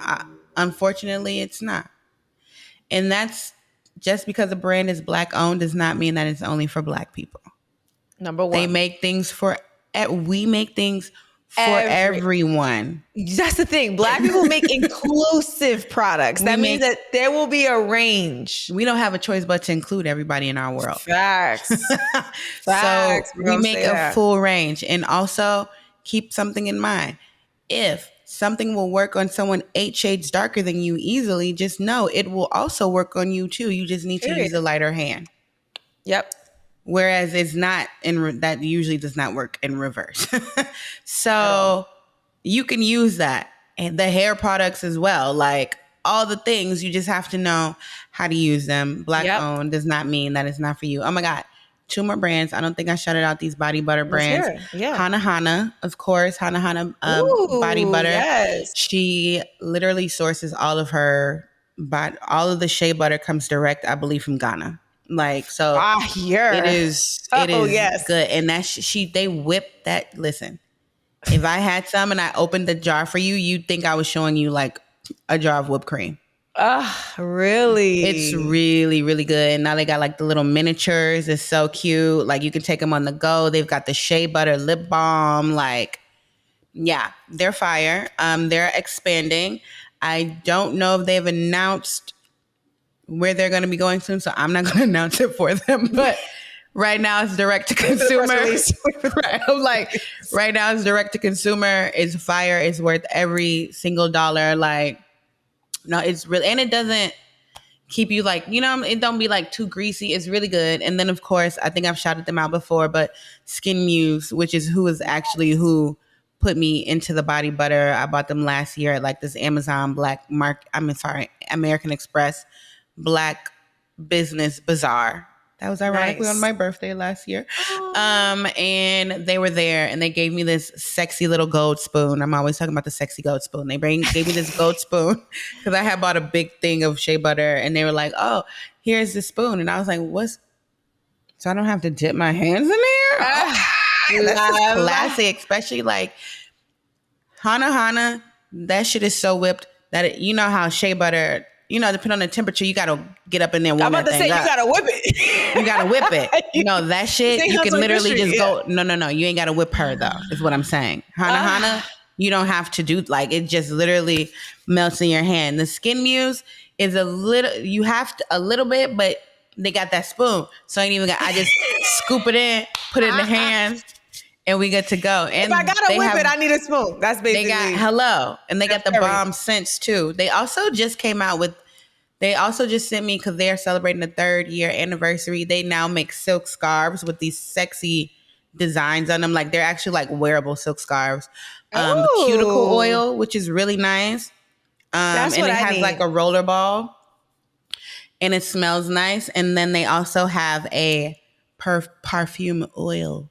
Speaker 1: unfortunately, it's not. And that's just because a brand is Black owned does not mean that it's only for Black people.
Speaker 2: Number one,
Speaker 1: they make things we make things for everyone.
Speaker 2: That's the thing. Black people make inclusive products. That means that there will be a range.
Speaker 1: We don't have a choice but to include everybody in our world.
Speaker 2: Facts.
Speaker 1: Facts. So we make a full range. And also keep something in mind. If something will work on someone 8 shades darker than you easily, just know it will also work on you too. You just need to use a lighter hand.
Speaker 2: Yep.
Speaker 1: Whereas it's not that usually does not work in reverse. So you can use that, and the hair products as well. Like all the things, you just have to know how to use them. Black owned does not mean that it's not for you. Oh my God. 2 more brands. I don't think I shouted out these body butter brands. Yeah. Hana Hana, of course. Hana Hana body butter. Yes. She literally sources all of the shea butter comes direct, I believe, from Ghana. Like, so it is good. And they whip that. Listen, if I had some and I opened the jar for you, you'd think I was showing you like a jar of whipped cream.
Speaker 2: Really?
Speaker 1: It's really, really good. And now they got like the little miniatures. It's so cute. Like, you can take them on the go. They've got the shea butter lip balm. Like, yeah, they're fire. They're expanding. I don't know if they've announced where they're going to be going soon, so I'm not going to announce it for them. But right now it's direct to consumer. Right. I'm like, right now it's direct to consumer. It's fire. It's worth every single dollar. Like, no, it's really, and it doesn't keep you like, it don't be like too greasy. It's really good. And then of course, I think I've shouted them out before, but Skin Muse, which is who put me into the body butter. I bought them last year at like this Amazon American Express Black Business Bazaar. That was ironically on my birthday last year. And they were there and they gave me this sexy little gold spoon. I'm always talking about the sexy gold spoon. They gave me this gold spoon because I had bought a big thing of shea butter and they were like, oh, here's the spoon. And I was like, so I don't have to dip my hands in there? That's just classic, especially like Hana Hana. That shit is so whipped that you know how shea butter, depending on the temperature, you got to get up in there and warm that thing up.
Speaker 2: You got to whip it.
Speaker 1: You got to whip it. That shit, you can literally just go. No. You ain't got to whip her, though, is what I'm saying. Hana Hana, you don't have to do, like, it just literally melts in your hand. The Skin Muse is a little bit, but they got that spoon. So I just scoop it in, put it in the hands, and we good to go. And
Speaker 2: if I gotta whip it, I need a spoon. That's basically.
Speaker 1: They got the bomb scents too. They also just sent me, because they are celebrating the 3rd year anniversary. They now make silk scarves with these sexy designs on them. Like, they're actually like wearable silk scarves. Cuticle oil, which is really nice. And it has like a roller ball, and it smells nice. And then they also have a perfume oil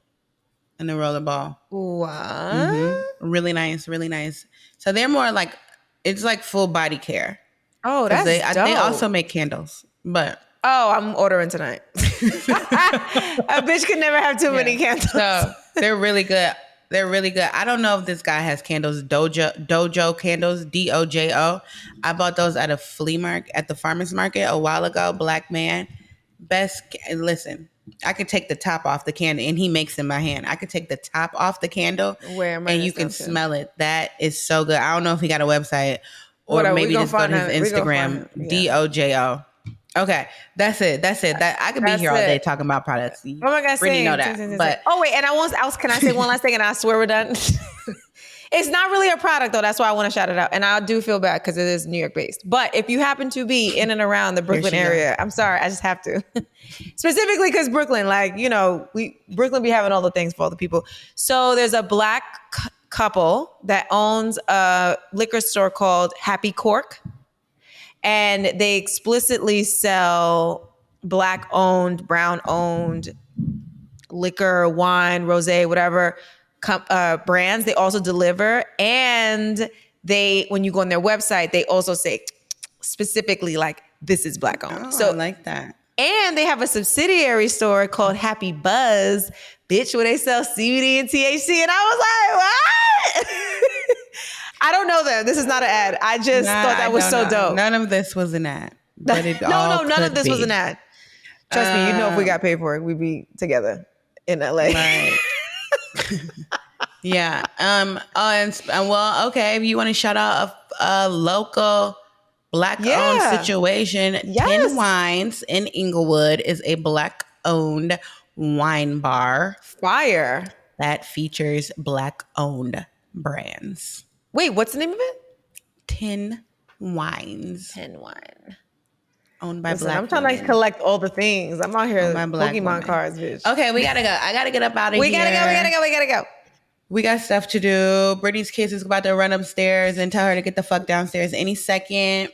Speaker 1: in the roller ball.
Speaker 2: What?
Speaker 1: Mm-hmm. Really nice, really nice. So they're more like, it's like full body care.
Speaker 2: Oh, that's dope.
Speaker 1: They also make candles, but.
Speaker 2: Oh, I'm ordering tonight. A bitch could never have too many candles.
Speaker 1: So they're really good. They're really good. I don't know if this guy has candles, Dojo candles, Dojo. I bought those at a flea market, at the farmer's market a while ago. Black man. Listen, I could take the top off the candle, and he makes them by hand. I could take the top off the candle, and you can smell it. That is so good. I don't know if he got a website, or maybe just go to his Instagram, Dojo. Okay, that's it. That I could be here all day talking about products. You
Speaker 2: my God,
Speaker 1: really know that. But
Speaker 2: wait, and can I say one last thing? And I swear we're done. It's not really a product though. That's why I want to shout it out. And I do feel bad because it is New York based. But if you happen to be in and around the Brooklyn area, I'm sorry, I just have to. Specifically because Brooklyn, Brooklyn be having all the things for all the people. So there's a black couple that owns a liquor store called Happy Cork. And they explicitly sell Black owned, brown owned liquor, wine, rosé, whatever brands. They also deliver. And when you go on their website, they also say specifically like, this is Black owned.
Speaker 1: Oh,
Speaker 2: so
Speaker 1: I like that.
Speaker 2: And they have a subsidiary store called Happy Buzz, bitch, where they sell CBD and THC. And I was like, what? I don't know them. This is not an ad. I just thought that was so dope.
Speaker 1: None of this was an ad. But it
Speaker 2: none of this was an ad. Trust me, you know if we got paid for it, we'd be together in LA.
Speaker 1: Right. Yeah. Well, okay. If you want to shout out a local Black-owned situation,
Speaker 2: Yes.
Speaker 1: 10 Wines in Inglewood is a Black-owned wine bar.
Speaker 2: Fire.
Speaker 1: That features Black-owned brands.
Speaker 2: Wait, what's the name of it?
Speaker 1: 10 Wines.
Speaker 2: 10 Wine.
Speaker 1: Owned by
Speaker 2: Listen,
Speaker 1: Black
Speaker 2: I'm trying
Speaker 1: women.
Speaker 2: to collect all the things. I'm out here
Speaker 1: by Black
Speaker 2: Pokemon
Speaker 1: women.
Speaker 2: cards, bitch.
Speaker 1: Okay, we gotta go. I gotta get up out of here.
Speaker 2: We gotta go.
Speaker 1: We got stuff to do. Brittany's kids is about to run upstairs and tell her to get the fuck downstairs any second.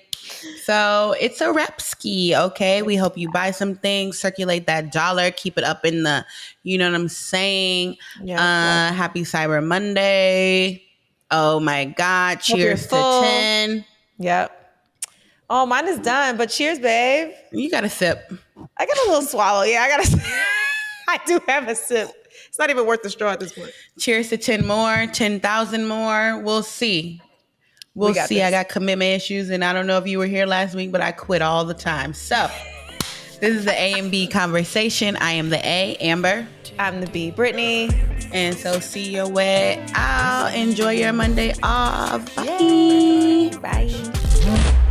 Speaker 1: So it's a wrap ski, okay? We hope you buy some things, circulate that dollar, keep it up in the, you know what I'm saying?
Speaker 2: Yeah.
Speaker 1: Happy Cyber Monday. Oh my God. Cheers to
Speaker 2: full.
Speaker 1: 10.
Speaker 2: Yep. Oh, mine is done, but cheers, babe.
Speaker 1: You got a sip.
Speaker 2: I got a little swallow. Yeah, I do have a sip. It's not even worth the straw at this point.
Speaker 1: Cheers to 10 more, 10,000 more. We'll see. We'll see.
Speaker 2: This.
Speaker 1: I got commitment issues, and I don't know if you were here last week, but I quit all the time. So this is the A and B conversation. I am the A, Amber.
Speaker 2: I'm the B, Brittany.
Speaker 1: And so see your way out. Enjoy your Monday off. Bye.
Speaker 2: Yay. Bye.